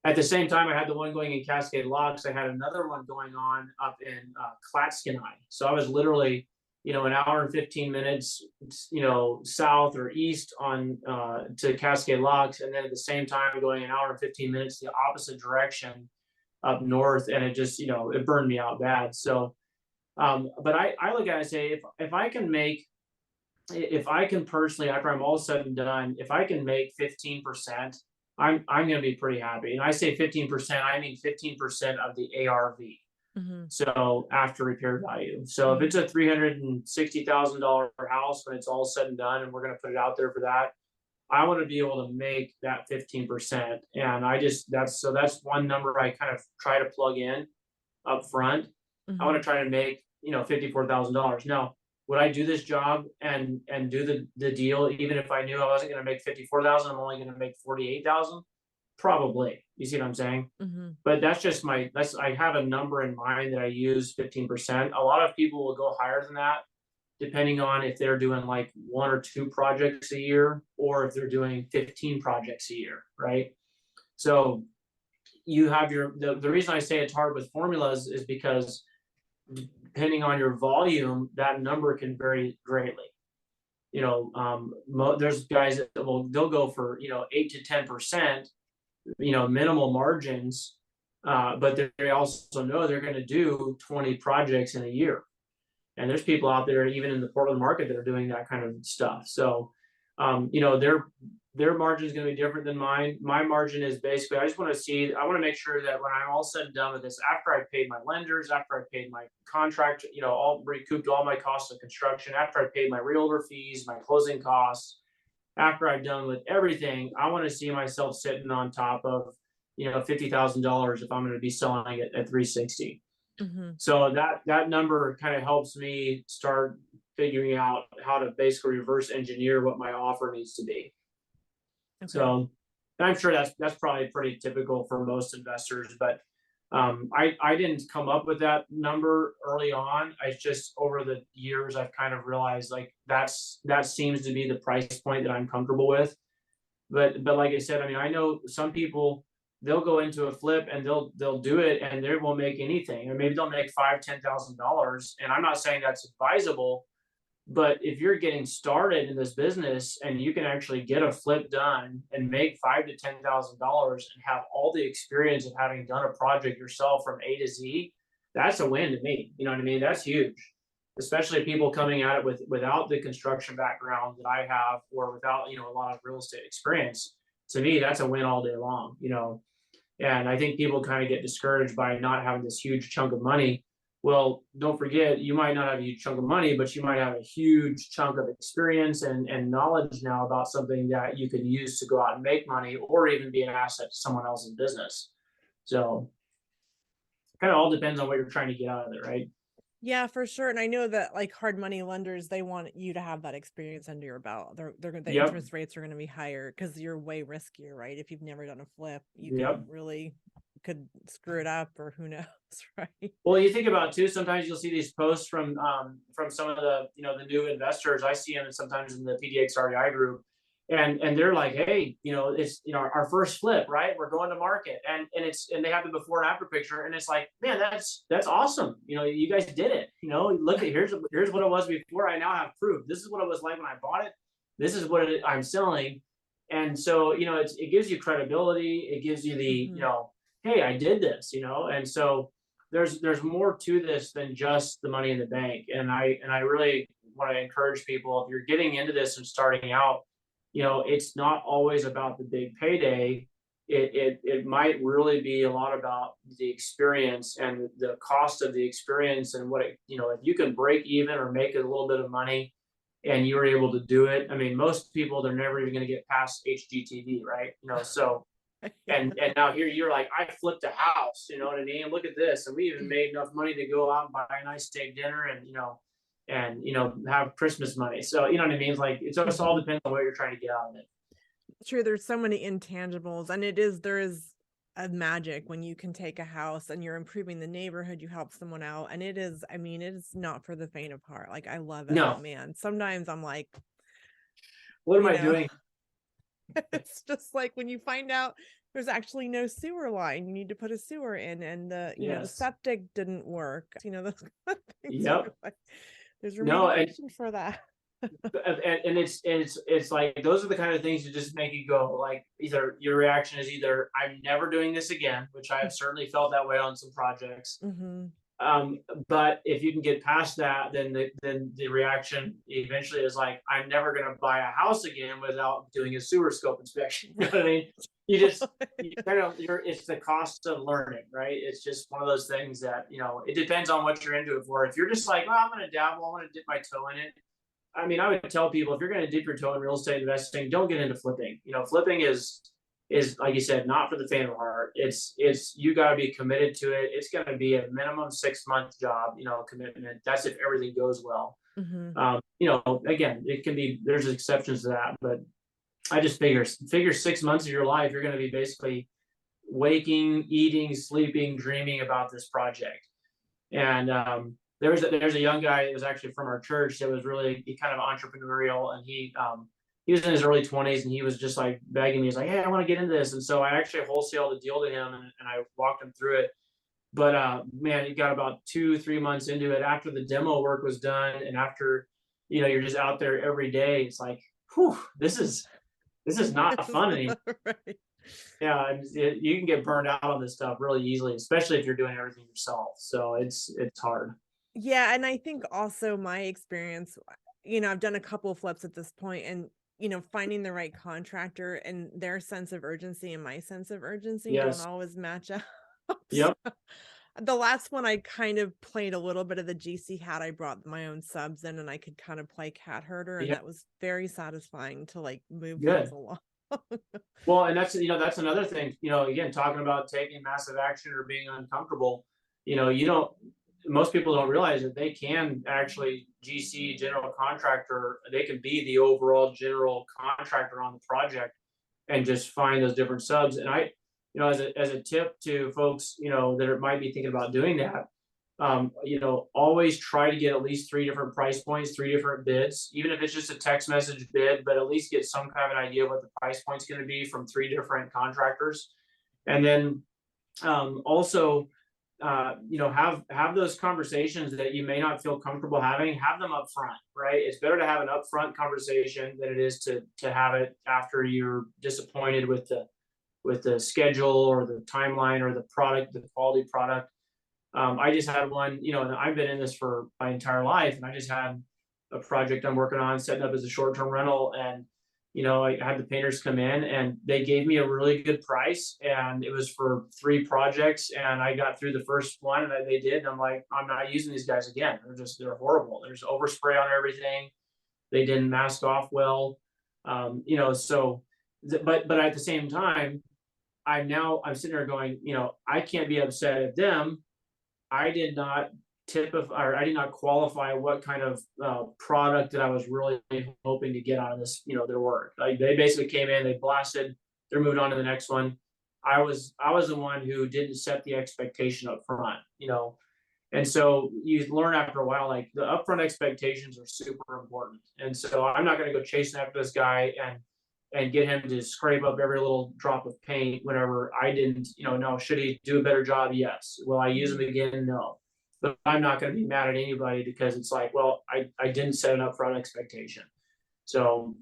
at the same time I had the one going in Cascade Locks, I had another one going on up in Klatskanai. So I was literally, an hour and 15 minutes, south or east on to Cascade Locks, and then at the same time going an hour and 15 minutes the opposite direction up north, and it just, it burned me out bad. So, but I look at it and say if I can personally, after I'm all said and done, if I can make 15%, I'm going to be pretty happy. And I say 15%, I mean 15% of the ARV. Mhm. So after repair value. So if it's Mhm. a $360,000 house when it's all said and done, and we're going to put it out there for that, I want to be able to make that 15%. And that's one number I kind of try to plug in up front. I want to Mhm. try to make, $54,000. Now, would I do this job and do the deal even if I knew I wasn't going to make 54,000? I'm only going to make 48,000. Probably. You see what I'm saying? Mhm. But that's I have a number in mind that I use 15%. A lot of people will go higher than that, depending on if they're doing like one or two projects a year or if they're doing 15 projects a year, right? So you have the reason I say it's hard with formulas is because depending on your volume, that number can vary greatly. There's guys that they'll go for 8 to 10%, minimal margins, but they also know they're going to do 20 projects in a year. And there's people out there, even in the Portland market, that are doing that kind of stuff. So, their margin is going to be different than mine. My margin is basically, I want to make sure that when I'm all said and done with this, after I paid my lenders, after I paid my contract, all recouped all my costs of construction, after I paid my realtor fees, my closing costs, after I've done with everything, I want to see myself sitting on top of, $50,000 if I'm going to be selling it at 360. Mhm. So that number kind of helps me start figuring out how to basically reverse engineer what my offer needs to be. Okay. So I'm sure that's probably pretty typical for most investors, but I didn't come up with that number early on. I just over the years I've kind of realized like that seems to be the price point that I'm comfortable with. But like I said, I mean, I know some people, they'll go into a flip and they'll do it and they won't make anything, or maybe they'll make $5,000-$10,000. And I'm not saying that's advisable, but if you're getting started in this business and you can actually get a flip done and make $5,000 to $10,000 and have all the experience of having done a project yourself from A to Z, that's a win to me. You know what I mean? That's huge, especially people coming at it without the construction background that I have, or without a lot of real estate experience. To me, that's a win all day long. And I think people kind of get discouraged by not having this huge chunk of money. Well, don't forget, you might not have a huge chunk of money, but you might have a huge chunk of experience and knowledge now about something that you can use to go out and make money, or even be an asset to someone else's business. So kind of all depends on what you're trying to get out of it, right? Yeah, for sure. And I know that like hard money lenders, they want you to have that experience under your belt. The Yep. interest rates are going to be higher because you're way riskier, right? If you've never done a flip, you Yep. can really could screw it up, or who knows, right? Well, you think about it too, sometimes you'll see these posts from some of the the new investors. I see them sometimes in the PDX REI group, and they're like, hey, it's our first flip, right? We're going to market, and they have the before and after picture, and it's like, man, that's awesome. You guys did it. Look at here's what it was before. I now have proof. This is what it was like when I bought it. This is what I'm selling, and so it gives you credibility. It gives you the hey, I did this, and so there's more to this than just the money in the bank. And I really want to encourage people, if you're getting into this and starting out, it's not always about the big payday. It might really be a lot about the experience and the cost of the experience, and what if you can break even or make a little bit of money and you're able to do it. I mean, most people, they're never even going to get past HGTV, right? So and now here you're like, I flipped a house, you know what I mean? Look at this. And we even made enough money to go out and buy a nice steak dinner and have Christmas money. So you know what I mean? It's like, it just all depends on what you're trying to get out of it. True, there's so many intangibles, and there is a magic when you can take a house and you're improving the neighborhood, you help someone out, and it is not for the faint of heart. Like, I love it. No. But man, sometimes I'm like, what am I doing? It's just like when you find out there's actually no sewer line, you need to put a sewer in, and the septic didn't work. Those kind of things. Yep. Like, there's remediation for that. And it's like, those are the kind of things that just make you go, like, either your reaction is either I'm never doing this again, which I have certainly felt that way on some projects. Mm-hmm. But if you can get past that, then the reaction eventually is like, I'm never going to buy a house again without doing a sewer scope inspection. You know what I mean? It's the cost of learning, right? It's just one of those things that, it depends on what you're into it for. If you're just like, well, I'm going to dabble, I want to dip my toe in it. I mean, I would tell people, if you're going to dip your toe in real estate investing, don't get into flipping. Flipping is like you said, not for the faint of heart. It's you got to be committed to it. It's going to be a minimum 6-month job, commitment. That's if everything goes well. Mm-hmm. Again, it can be, there's exceptions to that, but I just figure 6 months of your life, you're going to be basically waking, eating, sleeping, dreaming about this project. And there's a young guy that was actually from our church that was really kind of entrepreneurial, and he was in his early 20s, and he was just like begging me. He's like, hey, I want to get into this. And so I actually wholesaled the deal to him, and I walked him through it. But man, he got about 2-3 months into it after the demo work was done, and after you're just out there every day. It's like, whew, this is not fun anymore. Right. Yeah, you can get burned out on this stuff really easily, especially if you're doing everything yourself. So it's hard. Yeah, and I think also my experience, I've done a couple of flips at this point, and finding the right contractor and their sense of urgency and my sense of urgency don't always match up. Yep. The last one, I kind of played a little bit of the GC hat. I brought my own subs in, and I could kind of play cat herder, and that was very satisfying to like move things along. Well, and that's another thing, again, talking about taking massive action or being uncomfortable, most people don't realize that they can actually GC, general contractor, they can be the overall general contractor on the project and just find those different subs. And as a tip to folks, that might be thinking about doing that, always try to get at least 3 different price points, 3 different bids, even if it's just a text message bid, but at least get some kind of an idea of what the price point's going to be from 3 different contractors. And then also, have those conversations that you may not feel comfortable having, have them up front, right? It's better to have an upfront conversation than it is to have it after you're disappointed with the schedule or the timeline or the product, the quality product. I just had one, and I've been in this for my entire life, and I just had a project I'm working on setting up as a short-term rental. And, I had the painters come in and they gave me a really good price, and it was for 3 projects. And I got through the first one and they did. And I'm like, I'm not using these guys again. They're horrible. There's overspray on everything. They didn't mask off well. But at the same time, I'm sitting there going, I can't be upset at them. I did not I did not qualify what kind of product that I was really hoping to get out of this, their work. Like, they basically came in, they blasted, they're moving on to the next one. I was the one who didn't set the expectation up front, and so you learn after a while, like, the upfront expectations are super important. And so I'm not going to go chasing after this guy and get him to scrape up every little drop of paint whenever I didn't, no. Should he do a better job? Yes. Will I use him again? No. But I'm not going to be mad at anybody, because it's like, well, I didn't set an upfront expectation. So,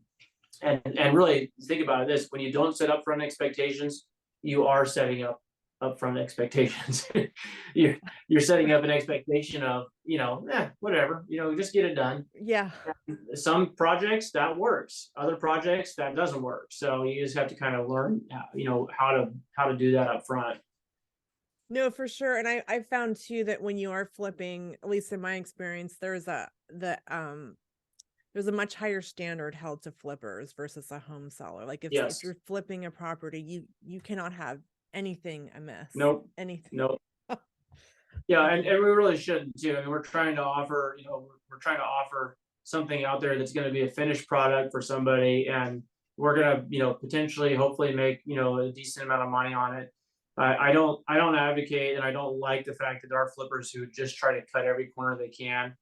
and really think about this: when you don't set upfront expectations, you are setting up upfront expectations. you're setting up an expectation of, whatever, just get it done. Yeah. Some projects that works, other projects that doesn't work. So you just have to kind of learn, how to do that up front. No, for sure. And I found too that when you are flipping, at least in my experience, there's a much higher standard held to flippers versus a home seller. Like, if you're flipping a property, you cannot have anything amiss. Nope. Anything. Nope. Yeah, and we really shouldn't too. I mean, we're trying to offer, something out there that's going to be a finished product for somebody, and we're going to, potentially, hopefully make, a decent amount of money on it. I don't advocate, and I don't like the fact that there are flippers who just try to cut every corner they can,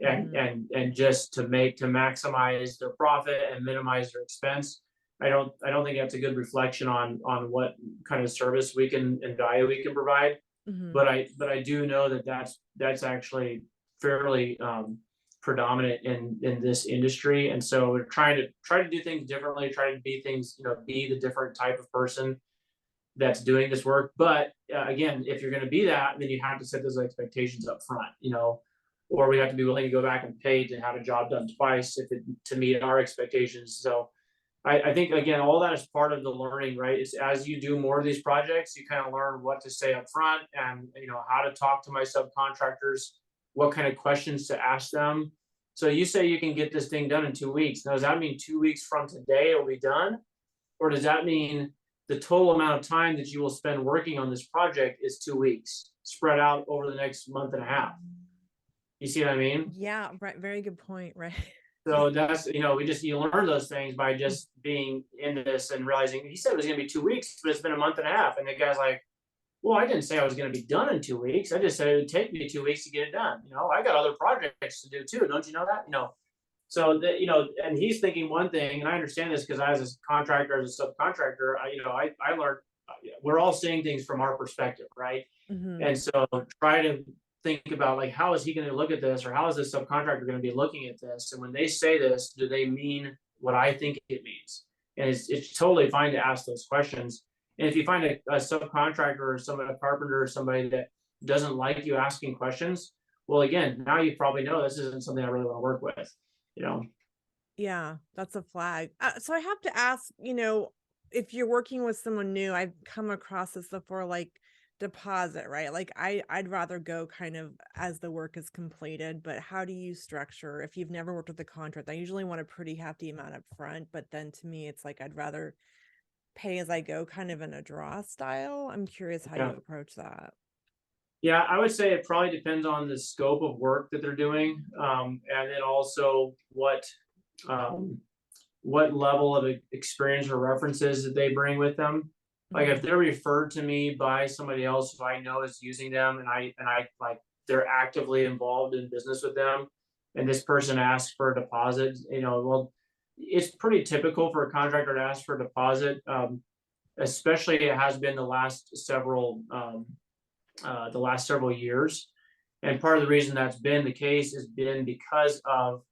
and just to maximize their profit and minimize their expense. I don't think that's a good reflection on what kind of service we can and value we can provide. Mm-hmm. But I do know that that's actually fairly predominant in this industry. And so we're trying to do things differently, try to be the different type of person that's doing this work. But again, if you're going to be that, then you have to set those expectations up front, or we have to be willing to go back and pay to have a job done twice to meet our expectations. So I think, again, all that is part of the learning, right? It's as you do more of these projects, you kind of learn what to say up front, and how to talk to my subcontractors, what kind of questions to ask them. So you say you can get this thing done in 2 weeks. Now, does that mean 2 weeks from today it'll be done? Or does that mean the total amount of time that you will spend working on this project is 2 weeks, spread out over the next month and a half? You see what I mean? Yeah, right. Very good point. Right. So that's, you learn those things by just being in this and realizing, he said it was going to be 2 weeks, but it's been a month and a half. And the guy's like, well, I didn't say I was going to be done in 2 weeks. I just said it would take me 2 weeks to get it done. I got other projects to do too. Don't you know that? So that, and he's thinking one thing, and I understand this because I, as a contractor, as a subcontractor, I learned, we're all seeing things from our perspective, right? Mm-hmm. And so try to think about, like, how is he going to look at this, or how is this subcontractor going to be looking at this? And when they say this, do they mean what I think it means? And it's totally fine to ask those questions. And if you find a subcontractor or a carpenter or somebody that doesn't like you asking questions, well, again, now you probably know this isn't something I really want to work with. Yeah, that's a flag. So I have to ask, if you're working with someone new, I've come across this before, like deposit, right? Like I'd rather go kind of as the work is completed, but how do you structure if you've never worked with a contract? I usually want a pretty hefty amount up front, but then to me, it's like, I'd rather pay as I go, kind of in a draw style. I'm curious how you approach that. Yeah, I would say it probably depends on the scope of work that they're doing, and then also what level of experience or references that they bring with them. Like if they're referred to me by somebody else who I know is using them, and I like they're actively involved in business with them, and this person asks for a deposit, well, it's pretty typical for a contractor to ask for a deposit. Especially it has been the last several years. And part of the reason that's been the case has been because of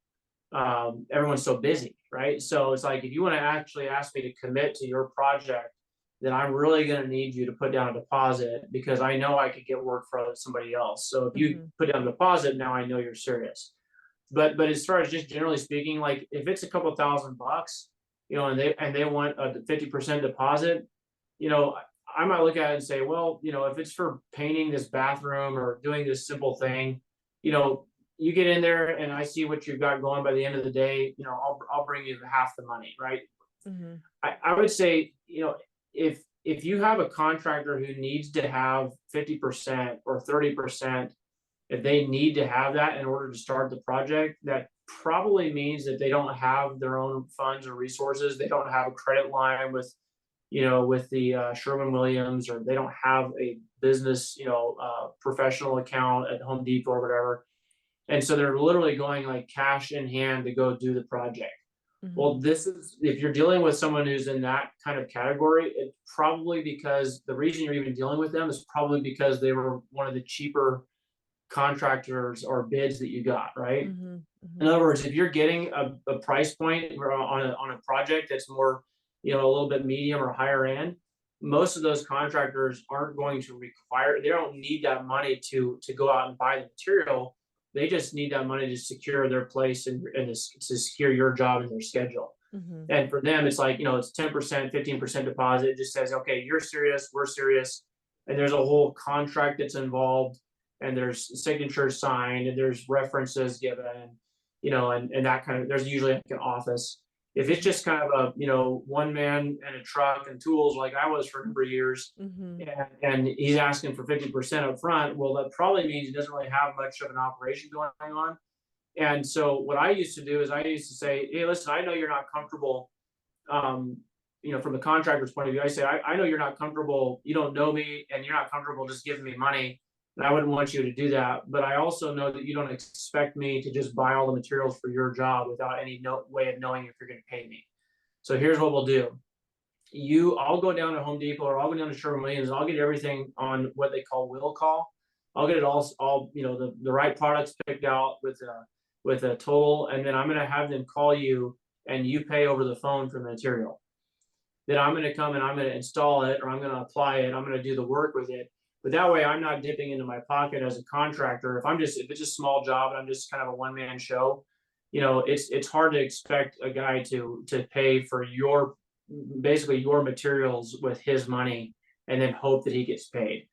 everyone's so busy, right? So it's like if you want to actually ask me to commit to your project, then I'm really going to need you to put down a deposit because I know I could get work for somebody else. So if you put down a deposit, now I know you're serious. But as far as just generally speaking, like if it's a couple $1,000, and they want a 50% deposit, I might look at it and say, well, if it's for painting this bathroom or doing this simple thing, you get in there and I see what you've got going by the end of the day, I'll bring you half the money, right? I would say, if you have a contractor who needs to have 50% or 30%, if they need to have that in order to start the project, that probably means that they don't have their own funds or resources. They don't have a credit line with the Sherwin-Williams, or they don't have a business, professional account at Home Depot or whatever. And so they're literally going like cash in hand to go do the project. Well, if you're dealing with someone who's in that kind of category, it's probably because the reason you're even dealing with them is probably because they were one of the cheaper contractors or bids that you got, right? In other words, if you're getting a price point on a project that's more, a little bit medium or higher end, most of those contractors aren't going to they don't need that money to go out and buy the material. They just need that money to secure their place and to secure your job and their schedule. And for them, it's like, it's 10%, 15% deposit. It just says, okay, you're serious, we're serious. And there's a whole contract that's involved, and there's signatures signed, and there's references given, and that kind of, there's usually like an office. If it's just kind of a, one man and a truck and tools like I was for a number of years, and he's asking for 50% up front, well, that probably means he doesn't really have much of an operation going on. And so what I used to do is I used to say, hey, listen, I know you're not comfortable, from the contractor's point of view. I say, I know you're not comfortable, you don't know me, and you're not comfortable just giving me money. And I wouldn't want you to do that. But I also know that you don't expect me to just buy all the materials for your job without any way of knowing if you're going to pay me. So here's what we'll do. I'll go down to Home Depot, or I'll go down to Sherwin-Williams, and I'll get everything on what they call will call. I'll get it all the right products picked out with a total, and then I'm going to have them call you, and you pay over the phone for the material. Then I'm going to come and I'm going to install it, or I'm going to apply it. I'm going to do the work with it. But that way I'm not dipping into my pocket as a contractor. If it's a small job and I'm just kind of a one-man show, it's hard to expect a guy to pay for basically your materials with his money and then hope that he gets paid.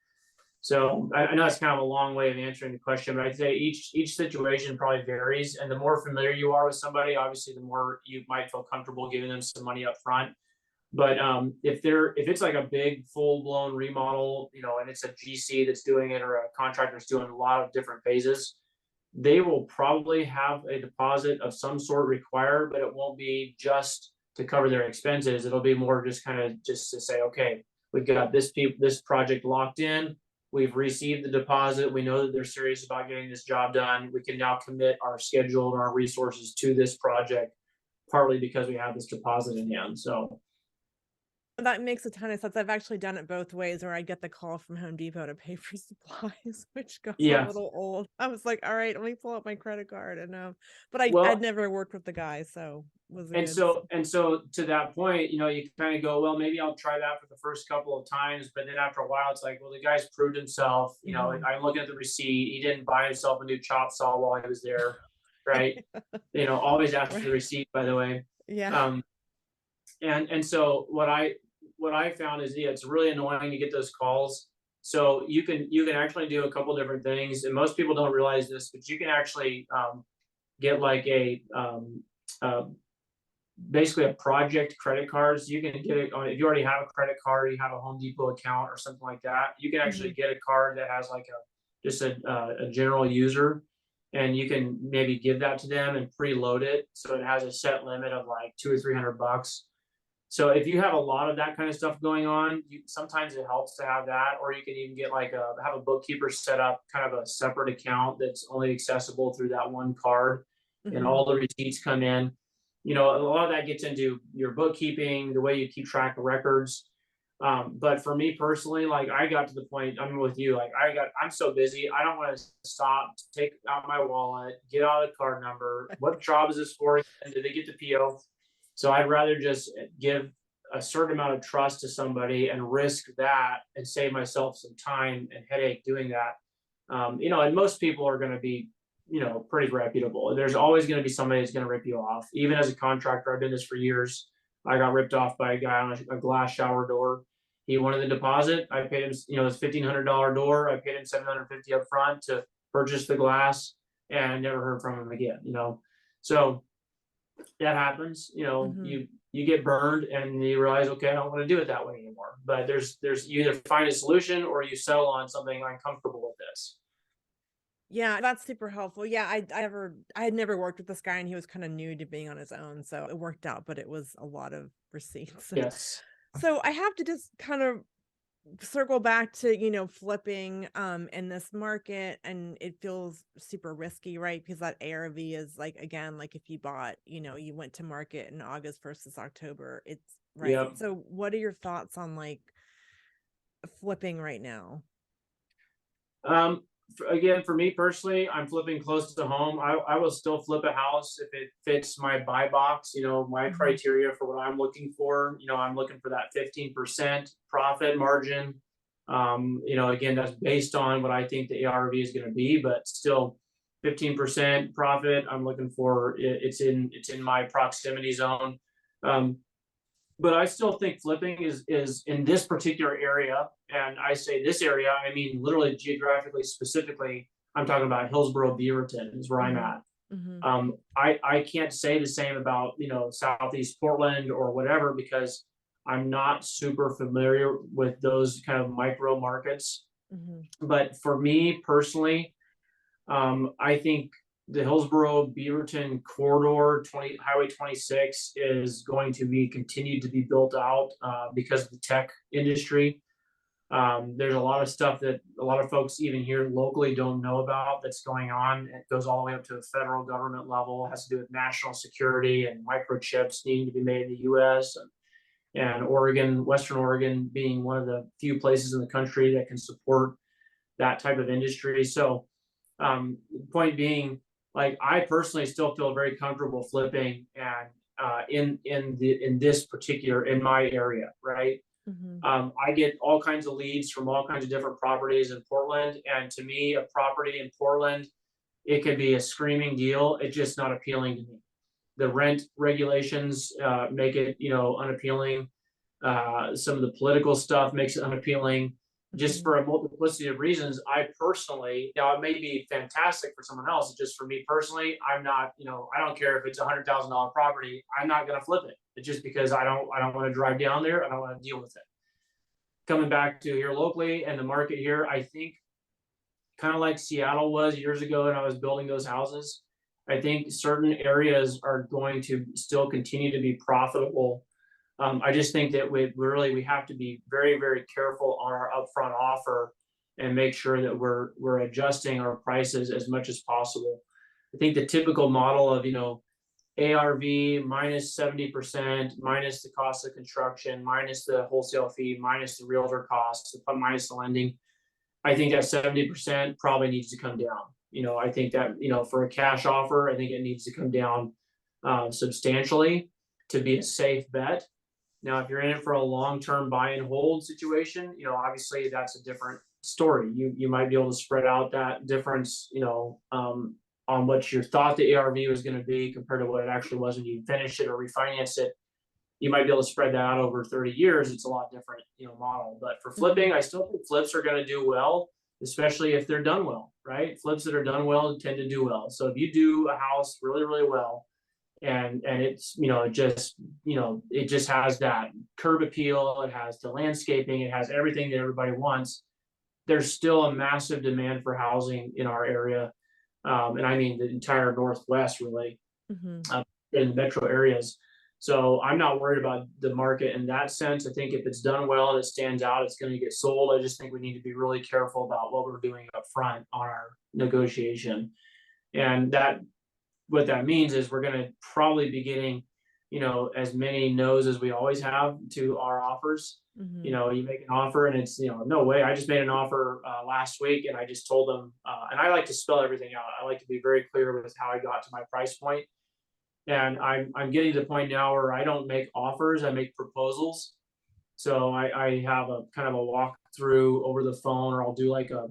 So I know that's kind of a long way of answering the question, but I'd say each situation probably varies. And the more familiar you are with somebody, obviously the more you might feel comfortable giving them some money up front. But if it's like a big full blown remodel, and it's a GC that's doing it, or a contractor that's doing a lot of different phases, they will probably have a deposit of some sort required, but it won't be just to cover their expenses. It'll be more just to say, okay, we've got this project locked in. We've received the deposit. We know that they're serious about getting this job done. We can now commit our schedule and our resources to this project, partly because we have this deposit in hand. So that makes a ton of sense. I've actually done it both ways, where I get the call from Home Depot to pay for supplies, which got a little old. I was like, all right, let me pull up my credit card. And but I'd never worked with the guy, so so to that point, you kind of go, well, maybe I'll try that for the first couple of times, but then after a while, it's like, well, the guy's proved himself. I'm looking at the receipt. He didn't buy himself a new chop saw while he was there, right? Always ask for the receipt, by the way. Yeah. And so what I found is, it's really annoying to get those calls. So you can actually do a couple different things, and most people don't realize this, but you can actually get like basically a project credit card. So you can get it on, if you already have a credit card, you have a Home Depot account or something like that. You can actually get a card that has like just a general user, and you can maybe give that to them and preload it, so it has a set limit of like $200 or $300. So if you have a lot of that kind of stuff going on, sometimes it helps to have that, or you can even get have a bookkeeper set up kind of a separate account that's only accessible through that one card, and Mm-hmm. all the receipts come in. A lot of that gets into your bookkeeping, the way you keep track of records. But for me personally, like I got to the point, I'm with you, like I'm so busy. I don't want to stop, take out my wallet, get out the card number. What job is this for? And did they get the PO? So I'd rather just give a certain amount of trust to somebody and risk that and save myself some time and headache doing that. And most people are going to be, pretty reputable. There's always going to be somebody that's going to rip you off. Even as a contractor, I've been this for years. I got ripped off by a guy on a glass shower door. He wanted the deposit. I paid him, his $1,500 door. I paid him $750 up front to purchase the glass, and I never heard from him again. So that happens. Mm-hmm. You get burned and you realize, okay, I don't want to do it that way anymore. But there's you either find a solution or you settle on something. I'm comfortable with this. Yeah, that's super helpful. Yeah, I had never worked with this guy, and he was kind of new to being on his own, so it worked out, but it was a lot of receipts. Yes. So I have to just kind of circle back to, flipping in this market, and it feels super risky, right? Because that ARV is like, again, like if you bought, you went to market in August versus October, it's right. Yep. So what are your thoughts on like flipping right now? Again, for me personally, I'm flipping close to home. I will still flip a house if it fits my buy box, my Mm-hmm. criteria for what I'm looking for. I'm looking for that 15% profit margin. Again, that's based on what I think the ARV is going to be, but still 15% profit. I'm looking for it's in my proximity zone. But I still think flipping is in this particular area, and I say this area, I mean literally geographically specifically. I'm talking about Hillsborough, Beaverton is where I'm Mm-hmm. at. Mm-hmm. I can't say the same about Southeast Portland or whatever, because I'm not super familiar with those kind of micro markets. Mm-hmm. But for me personally, I think the Hillsborough Beaverton corridor, Highway 26, is going to be continued to be built out because of the tech industry. There's a lot of stuff that a lot of folks even here locally don't know about that's going on. It goes all the way up to the federal government level. It has to do with national security and microchips needing to be made in the U.S. and Oregon, Western Oregon being one of the few places in the country that can support that type of industry. So, point being, like I personally still feel very comfortable flipping and in this particular in my area, right? Mm-hmm. I get all kinds of leads from all kinds of different properties in Portland, and to me, a property in Portland, it could be a screaming deal. It's just not appealing to me. The rent regulations make it, unappealing. Some of the political stuff makes it unappealing, just for a multiplicity of reasons. I personally, now it may be fantastic for someone else. Just for me personally, I'm not, I don't care if it's $100,000 property. I'm not going to flip it. It's just because I don't want to drive down there. I don't want to deal with it. Coming back to here locally and the market here, I think kind of like Seattle was years ago when I was building those houses. I think certain areas are going to still continue to be profitable. I just think that we have to be very, very careful on our upfront offer and make sure that we're adjusting our prices as much as possible. I think the typical model of ARV minus 70%, minus the cost of construction, minus the wholesale fee, minus the realtor costs, minus the lending. I think that 70% probably needs to come down. I think that for a cash offer, I think it needs to come down substantially to be a safe bet. Now, if you're in it for a long-term buy and hold situation, obviously that's a different story. You might be able to spread out that difference, on what you thought the ARV was going to be compared to what it actually was when you finish it or refinance it. You might be able to spread that out over 30 years. It's a lot different, model. But for flipping, I still think flips are going to do well, especially if they're done well, right? Flips that are done well tend to do well. So if you do a house really, really well, and it's it just has that curb appeal, it has the landscaping, it has everything that everybody wants, there's still a massive demand for housing in our area, and I mean the entire Northwest really, Mm-hmm. in the metro areas. So I'm not worried about the market in that sense. I think if it's done well and it stands out, it's going to get sold. I just think we need to be really careful about what we're doing up front on our negotiation. And that what that means is we're going to probably be getting, as many no's as we always have to our offers. Mm-hmm. You make an offer and it's, no way. I just made an offer last week and I just told them, and I like to spell everything out. I like to be very clear with how I got to my price point. And I'm getting to the point now where I don't make offers, I make proposals. So I have a kind of a walkthrough over the phone, or I'll do like a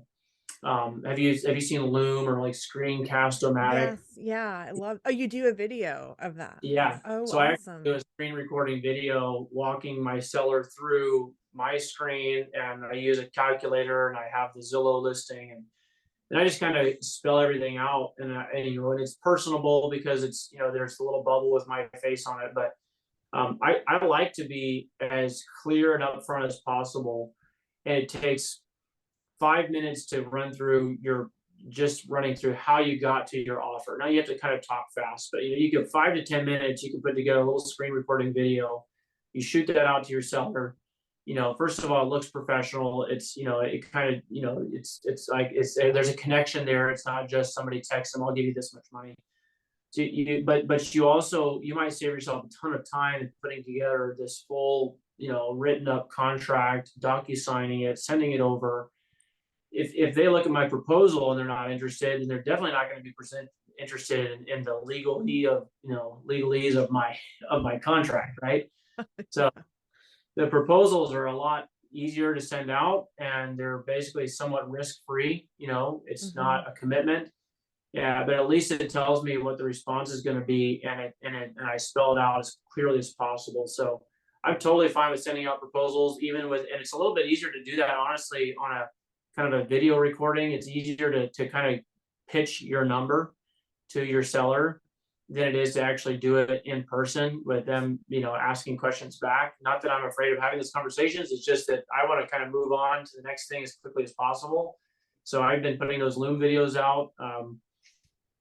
have you seen Loom or like Screencast-O-Matic? Yes, yeah, I love. Oh, you do a video of that? Yeah. Oh, So I actually do awesome. a screen recording video walking my seller through my screen, and I use a calculator and I have the Zillow listing, and I just kind of spell everything out, and it's personable because it's, there's a little bubble with my face on it, but I like to be as clear and upfront as possible, and it takes 5 minutes to just running through how you got to your offer. Now you have to kind of talk fast, but you get 5 to 10 minutes. You can put together a little screen recording video. You shoot that out to your seller. First of all, it looks professional. It's, it kind of, it's like there's a connection there. It's not just somebody texts them, I'll give you this much money. So but you might save yourself a ton of time putting together this full, written up contract, docu-signing it, sending it over. If they look at my proposal and they're not interested, then they're definitely not going to be interested in the legalese of my contract, right? So the proposals are a lot easier to send out, and they're basically somewhat risk-free. It's Mm-hmm. not a commitment. Yeah, but at least it tells me what the response is going to be, and I spell it out as clearly as possible. So I'm totally fine with sending out proposals, and it's a little bit easier to do that, honestly, on a kind of a video recording. It's easier to kind of pitch your number to your seller than it is to actually do it in person with them, asking questions back. Not that I'm afraid of having these conversations. It's just that I want to kind of move on to the next thing as quickly as possible. So I've been putting those Loom videos out.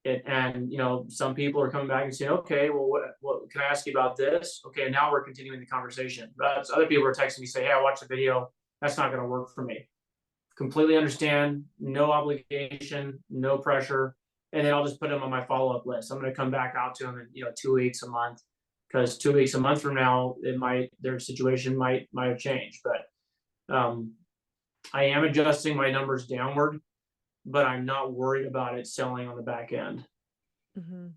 And some people are coming back and saying, okay, well, what can I ask you about this? Okay, now we're continuing the conversation. But other people are texting me, say, hey, I watched the video. That's not going to work for me. Completely understand, no obligation, no pressure. And then I'll just put them on my follow-up list. I'm going to come back out to them in 2 weeks, a month, because 2 weeks, a month from now, their situation might have changed. But I am adjusting my numbers downward, but I'm not worried about it selling on the back end. Mm-hmm.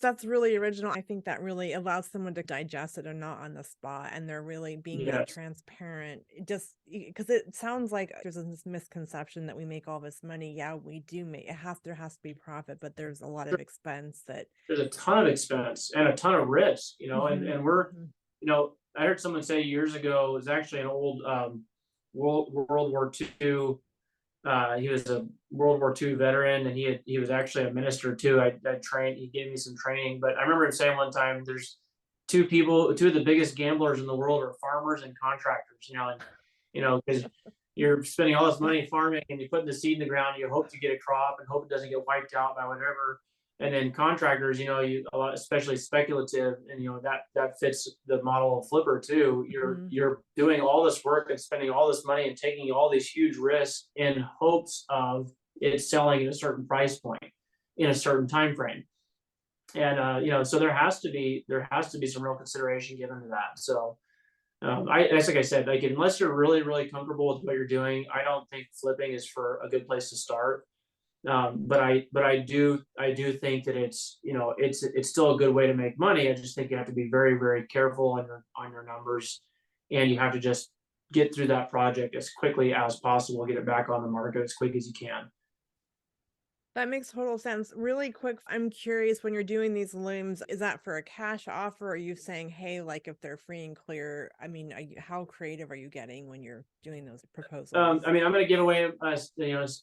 That's really original. I think that really allows someone to digest it and not on the spot, and they're really being that Yes. transparent. Just because it sounds like there's this misconception that we make all this money. Yeah, we do make it. There has to be profit, but there's a lot of expense that There's a ton of expense and a ton of risk, Mm-hmm. and we're, Mm-hmm. I heard someone say years ago, it was actually an old World War II. He was a World War II veteran, and he was actually a minister too. I trained. He gave me some training, but I remember him saying one time, "There's two of the biggest gamblers in the world are farmers and contractors." Because you're spending all this money farming and you're putting the seed in the ground, you hope to get a crop and hope it doesn't get wiped out by whatever. And then contractors, a lot, especially speculative, and that fits the model of flipper too. Mm-hmm. You're doing all this work and spending all this money and taking all these huge risks in hopes of it selling at a certain price point in a certain time frame. And so there has to be some real consideration given to that. So that's like I said, like unless you're really, really comfortable with what you're doing, I don't think flipping is for a good place to start. But I do think that it's still a good way to make money. I just think you have to be very, very careful on your numbers, and you have to just get through that project as quickly as possible, get it back on the market as quick as you can. That makes total sense. Really quick, I'm curious, when you're doing these looms, is that for a cash offer? Or are you saying, hey, like if they're free and clear? I mean, how creative are you getting when you're doing those proposals? I mean, I'm going to give away a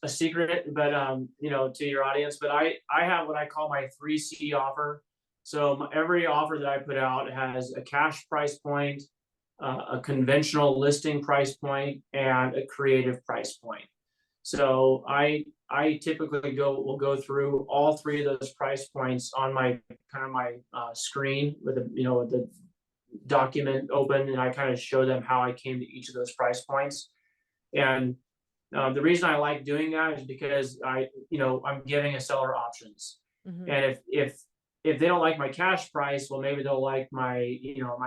secret, but to your audience. But I have what I call my 3C offer. So every offer that I put out has a cash price point, a conventional listing price point, and a creative price point. So I typically will go through all three of those price points on my screen with the document open, and I kind of show them how I came to each of those price points. And the reason I like doing that is because I'm giving a seller options. Mm-hmm. And if they don't like my cash price, well, maybe they'll like my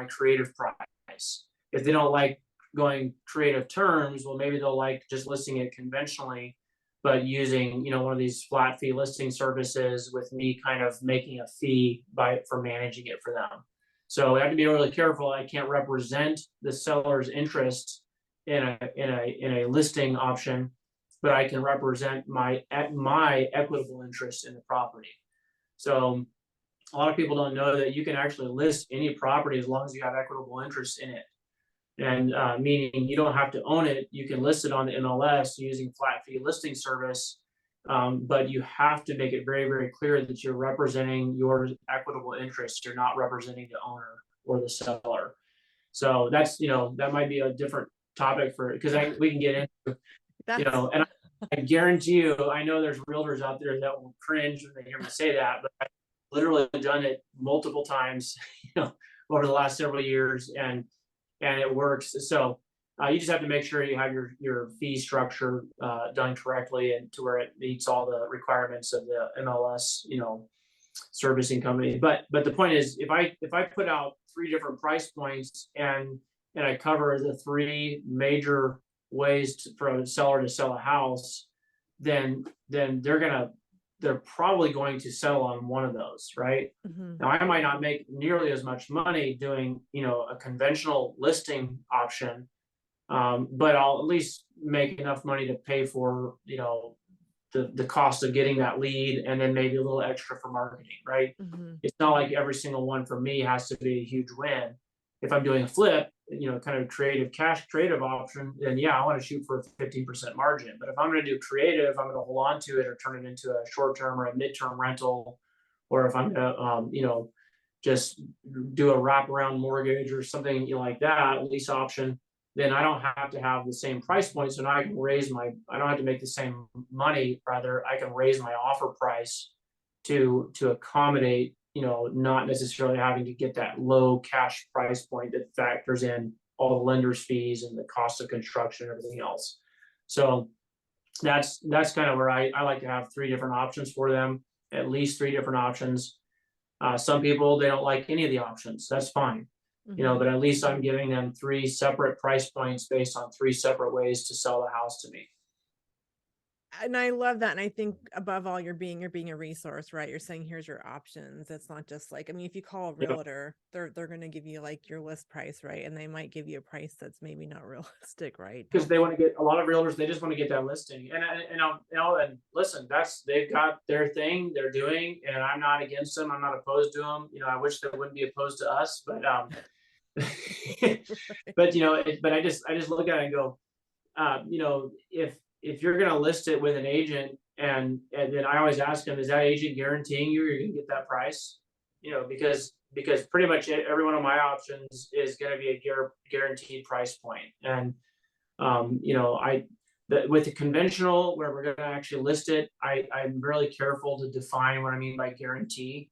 creative price. If they don't like going creative terms, well, maybe they'll like just listing it conventionally, but using one of these flat fee listing services with me kind of making a fee for managing it for them. So I have to be really careful. I can't represent the seller's interest in a listing option, but I can represent my equitable interest in the property. So a lot of people don't know that you can actually list any property as long as you have equitable interest in it. And meaning you don't have to own it. You can list it on the MLS using flat fee listing service, but you have to make it very, very clear that you're representing your equitable interest. You're not representing the owner or the seller. So that's that might be a different topic because we can get into and I guarantee you, I know there's realtors out there that will cringe when they hear me say that, but I've literally done it multiple times, over the last several years, and it works. So you just have to make sure you have your fee structure done correctly and to where it meets all the requirements of the MLS, servicing company. But the point is, if I put out three different price points and I cover the three major ways for a seller to sell a house, then they're probably going to settle on one of those, right? Mm-hmm. Now, I might not make nearly as much money doing, a conventional listing option, but I'll at least make enough money to pay for, the cost of getting that lead, and then maybe a little extra for marketing, right? Mm-hmm. It's not like every single one for me has to be a huge win. If I'm doing a flip, kind of creative option, then yeah, I want to shoot for a 15% margin. But if I'm going to do creative, I'm going to hold on to it or turn it into a short-term or a mid-term rental, or if I'm going to, just do a wraparound mortgage or something like that, lease option, then I don't have to have the same price point. So now I don't have to make the same money. Rather, I can raise my offer price to accommodate, not necessarily having to get that low cash price point that factors in all the lender's fees and the cost of construction and everything else. So that's kind of where I like to have three different options for them, at least three different options. Some people, they don't like any of the options. That's fine. Mm-hmm. But at least I'm giving them three separate price points based on three separate ways to sell the house to me. And I love that. And I think above all, you're being a resource, right? You're saying, here's your options. It's not just like, if you call a realtor, they're going to give you like your list price, right? And they might give you a price that's maybe not realistic, right? Because they want to get, a lot of realtors, they just want to get that listing. And listen, they've got their thing they're doing, and I'm not against them. I'm not opposed to them. I wish they wouldn't be opposed to us, but but I just look at it and go, if you're going to list it with an agent, and then I always ask them, is that agent guaranteeing you're going to get that price? Because pretty much every one of my options is going to be a guaranteed price point. And with the conventional, where we're going to actually list it, I'm really careful to define what I mean by guarantee.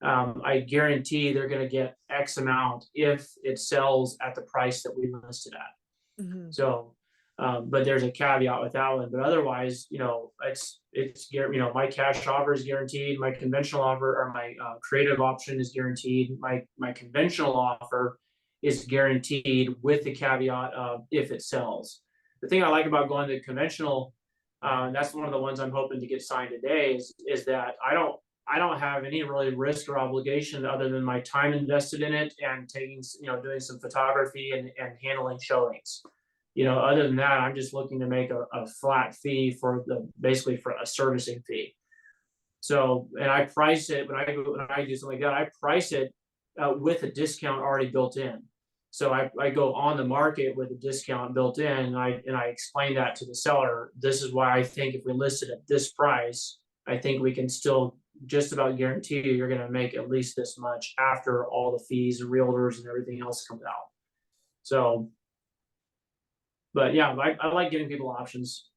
I guarantee they're going to get X amount if it sells at the price that we listed at. Mm-hmm. So, but there's a caveat with that one. But otherwise, it's my cash offer is guaranteed. My conventional offer, or my creative option, is guaranteed. My conventional offer is guaranteed with the caveat of if it sells. The thing I like about going to conventional, that's one of the ones I'm hoping to get signed today, is that I don't have any really risk or obligation other than my time invested in it and taking, doing some photography and handling showings. Other than that, I'm just looking to make a flat fee basically for a servicing fee. So, and I price it when I do something like that, I price it with a discount already built in. So I go on the market with a discount built in, and I explain that to the seller. This is why I think if we list it at this price, I think we can still just about guarantee you're going to make at least this much after all the fees and realtors and everything else comes out. So, but yeah, I like giving people options.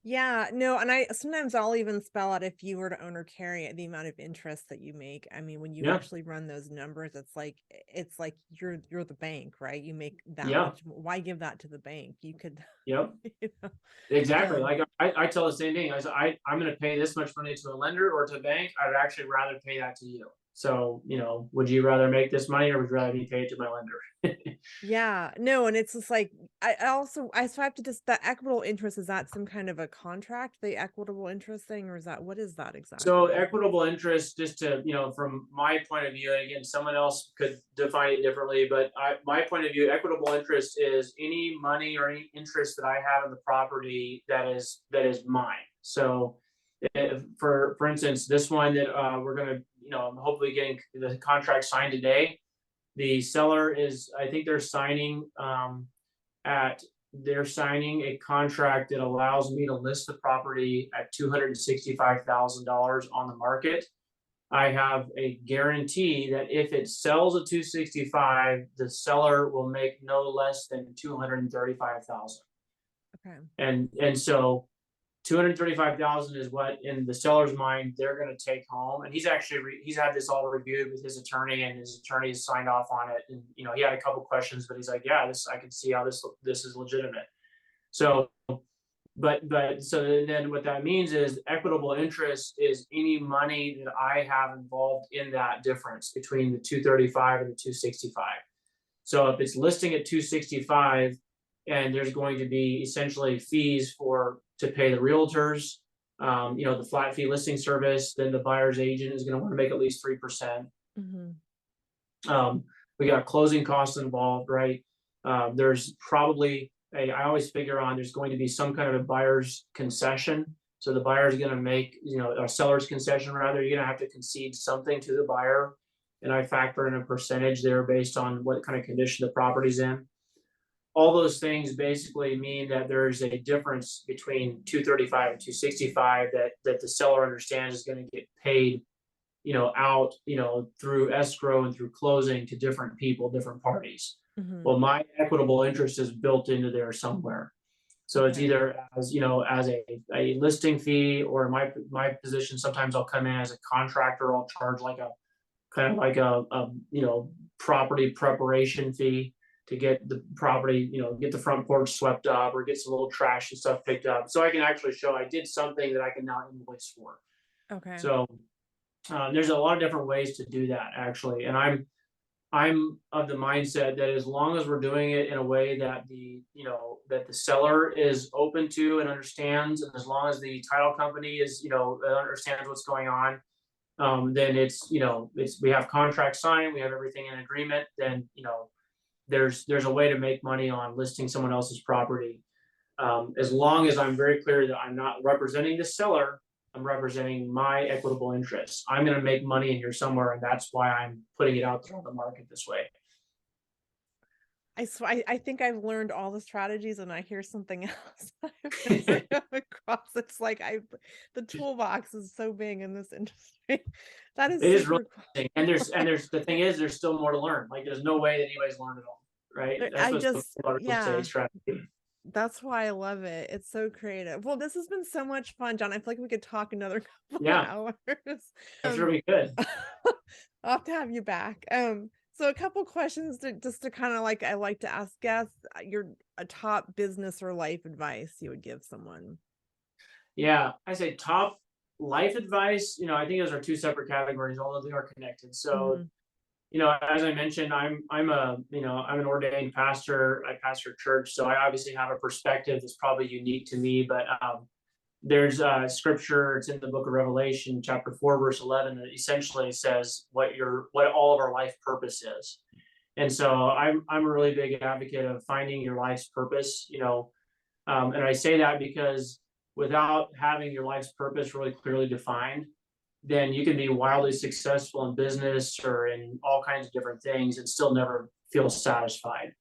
Yeah, no, and I sometimes I'll even spell out if you were to own or carry it, the amount of interest that you make. I mean, when you Yeah, actually run those numbers, it's like you're the bank, right? You make that yeah, much. Why give that to the bank? You could, yep, you know. exactly. Um, Like I tell the same thing. I said, I'm going to pay this much money to a lender or to a bank. I'd actually rather pay that to you. So, would you rather make this money or would you rather me pay it to my lender? yeah, no, and it's just like I also I so I have to just that equitable interest, is that some kind of a contract, the equitable interest thing, or is that what is that So exactly? equitable interest, just to, from my point of view, and again, someone else could define it differently, but my point of view, equitable interest is any money or any interest that I have in the property that is mine. So if, for instance, this one that we're gonna, hopefully getting the contract signed today. The seller is, I think at they're signing a contract that allows me to list the property at $265,000 on the market. I have a guarantee that if it sells at 265, the seller will make no less than 235,000. Okay. And so 235,000 is what, in the seller's mind, they're going to take home. And he's had this all reviewed with his attorney, and his attorney has signed off on it. And he had a couple questions, but he's like, yeah, this, I can see how this is legitimate. So, but so then what that means is equitable interest is any money that I have involved in that difference between the 235 and the 265. So if it's listing at 265, and there's going to be essentially fees to pay the realtors, the flat fee listing service, then the buyer's agent is going to want to make at least 3%. Hmm. We got closing costs involved, right? There's probably I always figure on there's going to be some kind of a buyer's concession. So the buyer is going to make, a seller's concession rather. You're going to have to concede something to the buyer, and I factor in a percentage there based on what kind of condition the property's in. All those things basically mean that there's a difference between 235 and 265 that the seller understands is going to get paid, out, through escrow and through closing to different people, different parties. Hmm. Well, my equitable interest is built into there somewhere. So it's Okay. either as a listing fee, or my position, sometimes I'll come in as a contractor. I'll charge like a kind of like a property preparation fee to get the property, get the front porch swept up or get some little trash and stuff picked up. So I can actually show I did something that I can now invoice for. Okay. So there's a lot of different ways to do that actually. And I'm of the mindset that as long as we're doing it in a way that the seller is open to and understands, and as long as the title company is, understands what's going on, then it's we have contracts signed, we have everything in agreement, then there's a way to make money on listing someone else's property. As long as I'm very clear that I'm not representing the seller, I'm representing my equitable interests. I'm going to make money in here somewhere, and that's why I'm putting it out there on the market this way. I think I've learned all the strategies, and I hear something else I've never come across. It's like the toolbox is so big in this industry. That is It is really super interesting, and there's the thing is there's still more to learn. Like there's no way that anybody's learned it all, right? cool. That's I what's so just, cool about real estate yeah, strategy. that's why I love it. It's so creative. Well, this has been so much fun, John. I feel like we could talk another couple of Yeah, hours. I'm sure Um, we could. I'll have to have you back. So a couple questions just to kind of like I like to ask guests your a top business or life advice you would give someone. Yeah, I say top life advice. I think those are two separate categories, although they are connected. So, Hmm. as I mentioned, I'm an ordained pastor. I pastor church, so I obviously have a perspective that's probably unique to me. But there's scripture. It's in the book of Revelation, chapter 4, verse 11, that essentially says what all of our life purpose is. And so I'm a really big advocate of finding your life's purpose. And I say that because without having your life's purpose really clearly defined, then you can be wildly successful in business or in all kinds of different things and still never feel satisfied.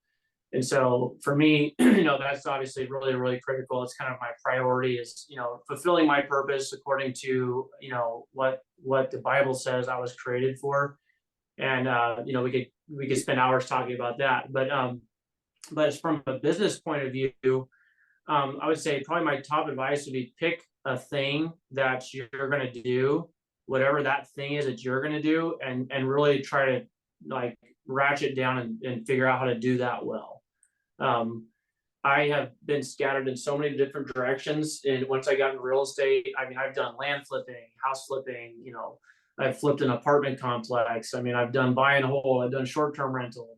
And so for me, that's obviously really, really critical. It's kind of my priority is, fulfilling my purpose according to, what the Bible says I was created for. And, we could spend hours talking about that. But as from a business point of view, I would say probably my top advice would be pick a thing that you're going to do, whatever that thing is that you're going to do, and really try to like ratchet down and figure out how to do that well. Um, I have been scattered in so many different directions. And once I got into real estate, I mean, I've done land flipping, house flipping, I've flipped an apartment complex. I mean, I've done buy and hold, I've done short-term rental.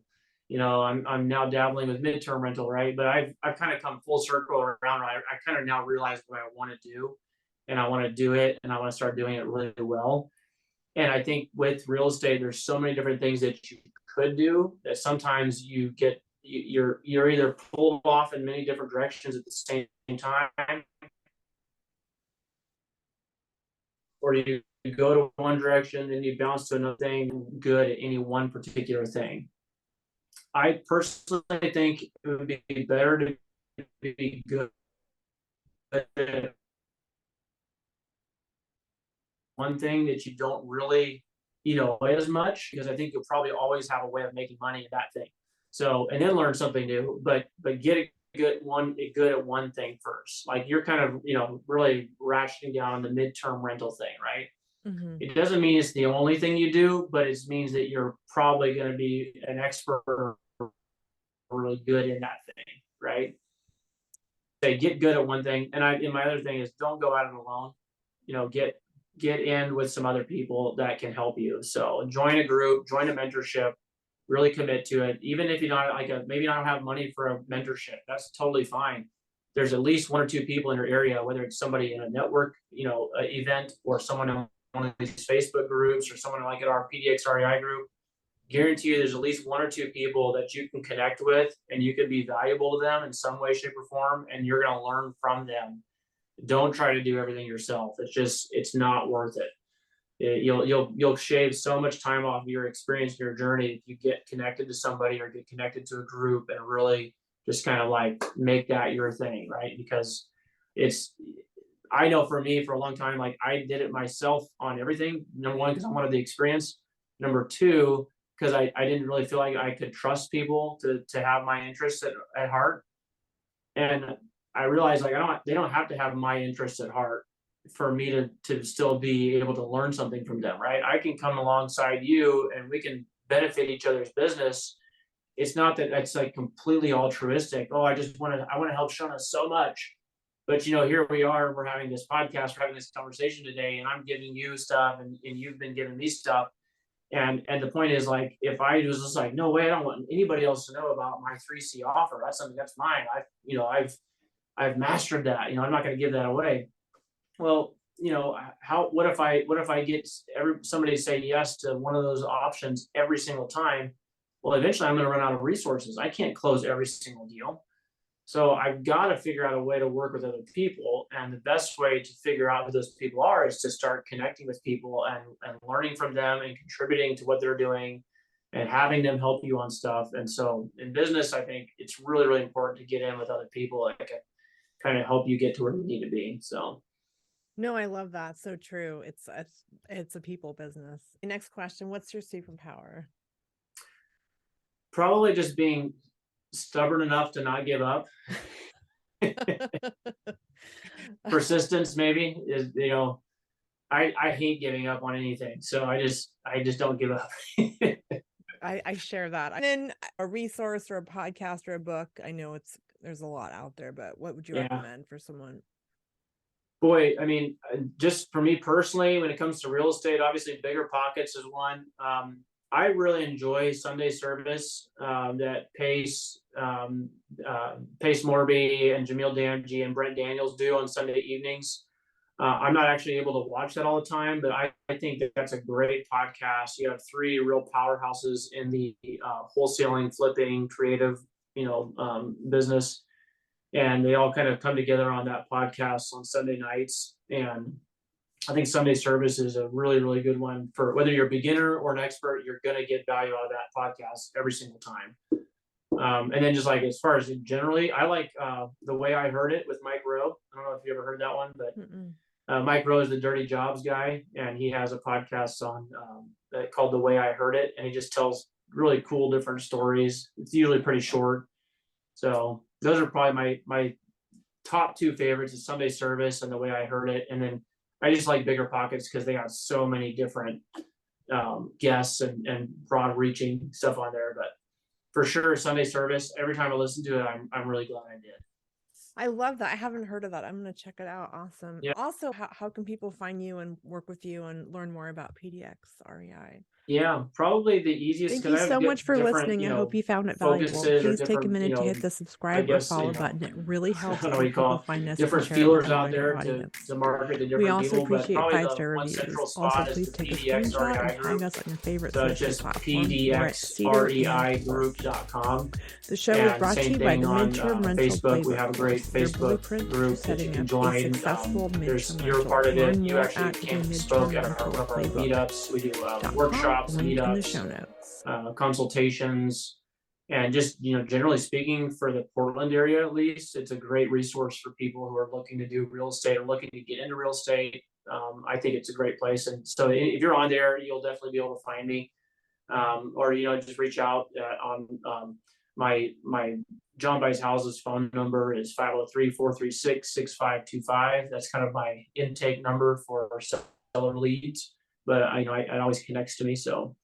I'm now dabbling with midterm rental, right? But I've kind of come full circle around. I kind of now realize what I want to do, and I want to do it, and I want to start doing it really well. And I think with real estate, there's so many different things that you could do that sometimes you're either pulled off in many different directions at the same time, or you go to one direction and you bounce to another thing good at any one particular thing. I personally think it would be better to be good at one thing that you don't really, as much, because I think you'll probably always have a way of making money in that thing. So, and then learn something new, but get good at one thing first. Like you're kind of, really ratcheting down on the midterm rental thing, right? Mm-hmm. It doesn't mean it's the only thing you do, but it means that you're probably going to be an expert or really good in that thing, right? Say get good at one thing, and my other thing is don't go at it alone. Get in with some other people that can help you. So join a group, join a mentorship, really commit to it. Even if you don't maybe not have money for a mentorship, that's totally fine. There's at least one or two people in your area, whether it's somebody in a network, event, or someone in one of these Facebook groups, or someone like at our PDX REI group. Guarantee you there's at least one or two people that you can connect with and you can be valuable to them in some way, shape, or form, and you're going to learn from them. Don't try to do everything yourself. It's not worth it. You'll shave so much time off your experience, your journey, if you get connected to somebody or get connected to a group and really just kind of like make that your thing, right? Because I know for me, for a long time, like I did it myself on everything. Number one, because I wanted the experience. Number two, because I didn't really feel like I could trust people to have my interests at heart. And I realized like they don't have to have my interests at heart for me to still be able to learn something from them, right? I can come alongside you and we can benefit each other's business. It's not that it's like completely altruistic. Oh, I want to help Shona so much. But here we are, we're having this podcast, we're having this conversation today, and I'm giving you stuff and you've been giving me stuff. And the point is, like, if I was just like, no way, I don't want anybody else to know about my 3C offer. That's something that's mine. I've mastered that. I'm not going to give that away. Well, what if I get somebody to say yes to one of those options every single time? Well, eventually I'm going to run out of resources. I can't close every single deal. So I've got to figure out a way to work with other people. And the best way to figure out who those people are is to start connecting with people and learning from them and contributing to what they're doing and having them help you on stuff. And so in business, I think it's really, really important to get in with other people that can kind of help you get to where you need to be. So. No, I love that. So true. It's a people business. Next question. What's your superpower? Probably just being stubborn enough to not give up. Persistence maybe is, I hate giving up on anything. So I just don't give up. I share that. And then a resource or a podcast or a book. I know there's a lot out there, but what would you recommend for someone? Boy, I mean, just for me personally, when it comes to real estate, obviously Bigger Pockets is one. I really enjoy Sunday service that Pace Morby and Jamil Damji and Brent Daniels do on Sunday evenings. I'm not actually able to watch that all the time, but I think that's a great podcast. You have three real powerhouses in the wholesaling, flipping, creative, business. And they all kind of come together on that podcast on Sunday nights. And I think Sunday service is a really, really good one for whether you're a beginner or an expert. You're going to get value out of that podcast every single time. And then just like as far as generally, I like The Way I Heard It with Mike Rowe. I don't know if you ever heard that one, but Mike Rowe is the Dirty Jobs guy, and he has a podcast on called The Way I Heard It, and he just tells really cool different stories. It's usually pretty short. So those are probably my top two favorites is Sunday Service and the way I heard it. And then I just like Bigger Pockets because they got so many different guests and broad reaching stuff on there. But for sure, Sunday Service, every time I listen to it, I'm really glad I did. I love that. I haven't heard of that. I'm going to check it out. Awesome. Yeah. Also, how can people find you and work with you and learn more about PDX REI? Yeah, probably the easiest. Thank you so much for listening. I hope you found it valuable. Please take a minute to hit the subscribe or follow button. It really helps other people find us. Different feelers out there to market to different people. We also appreciate 5-star reviews. Also, please take a screenshot and tag us on your favorite social platform. We're at pdxreigroup.com. The show is brought to you by the Midterm Rental Facebook. We have a great Facebook group that you can join. You're a part of it. You actually came and spoke at our meetups. We do workshops. Meetups, consultations, and just generally speaking, for the Portland area at least, it's a great resource for people who are looking to do real estate or looking to get into real estate. I think it's a great place, and so if you're on there, you'll definitely be able to find me, or just reach out on my John Buys Houses phone number is 503-436-6525. That's kind of my intake number for seller leads. But it always connects to me. So,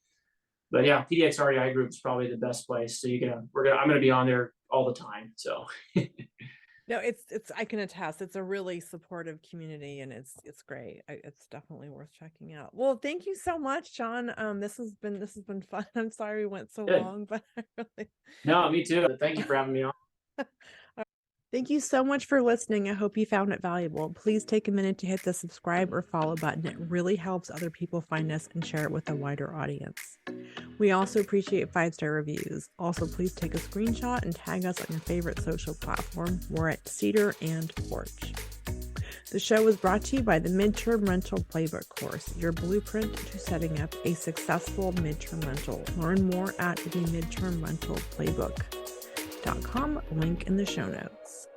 but yeah, PDX REI Group is probably the best place. So I'm gonna be on there all the time. So. No, it's I can attest. It's a really supportive community, and it's great. It's definitely worth checking out. Well, thank you so much, John. This has been fun. I'm sorry we went so long, but I really. No, me too. Thank you for having me on. Thank you so much for listening. I hope you found it valuable. Please take a minute to hit the subscribe or follow button. It really helps other people find us and share it with a wider audience. We also appreciate 5-star reviews. Also, please take a screenshot and tag us on your favorite social platform. We're at Cedar and Porch. The show was brought to you by the Midterm Rental Playbook course, your blueprint to setting up a successful midterm rental. Learn more at the midtermrentalplaybook.com, link in the show notes.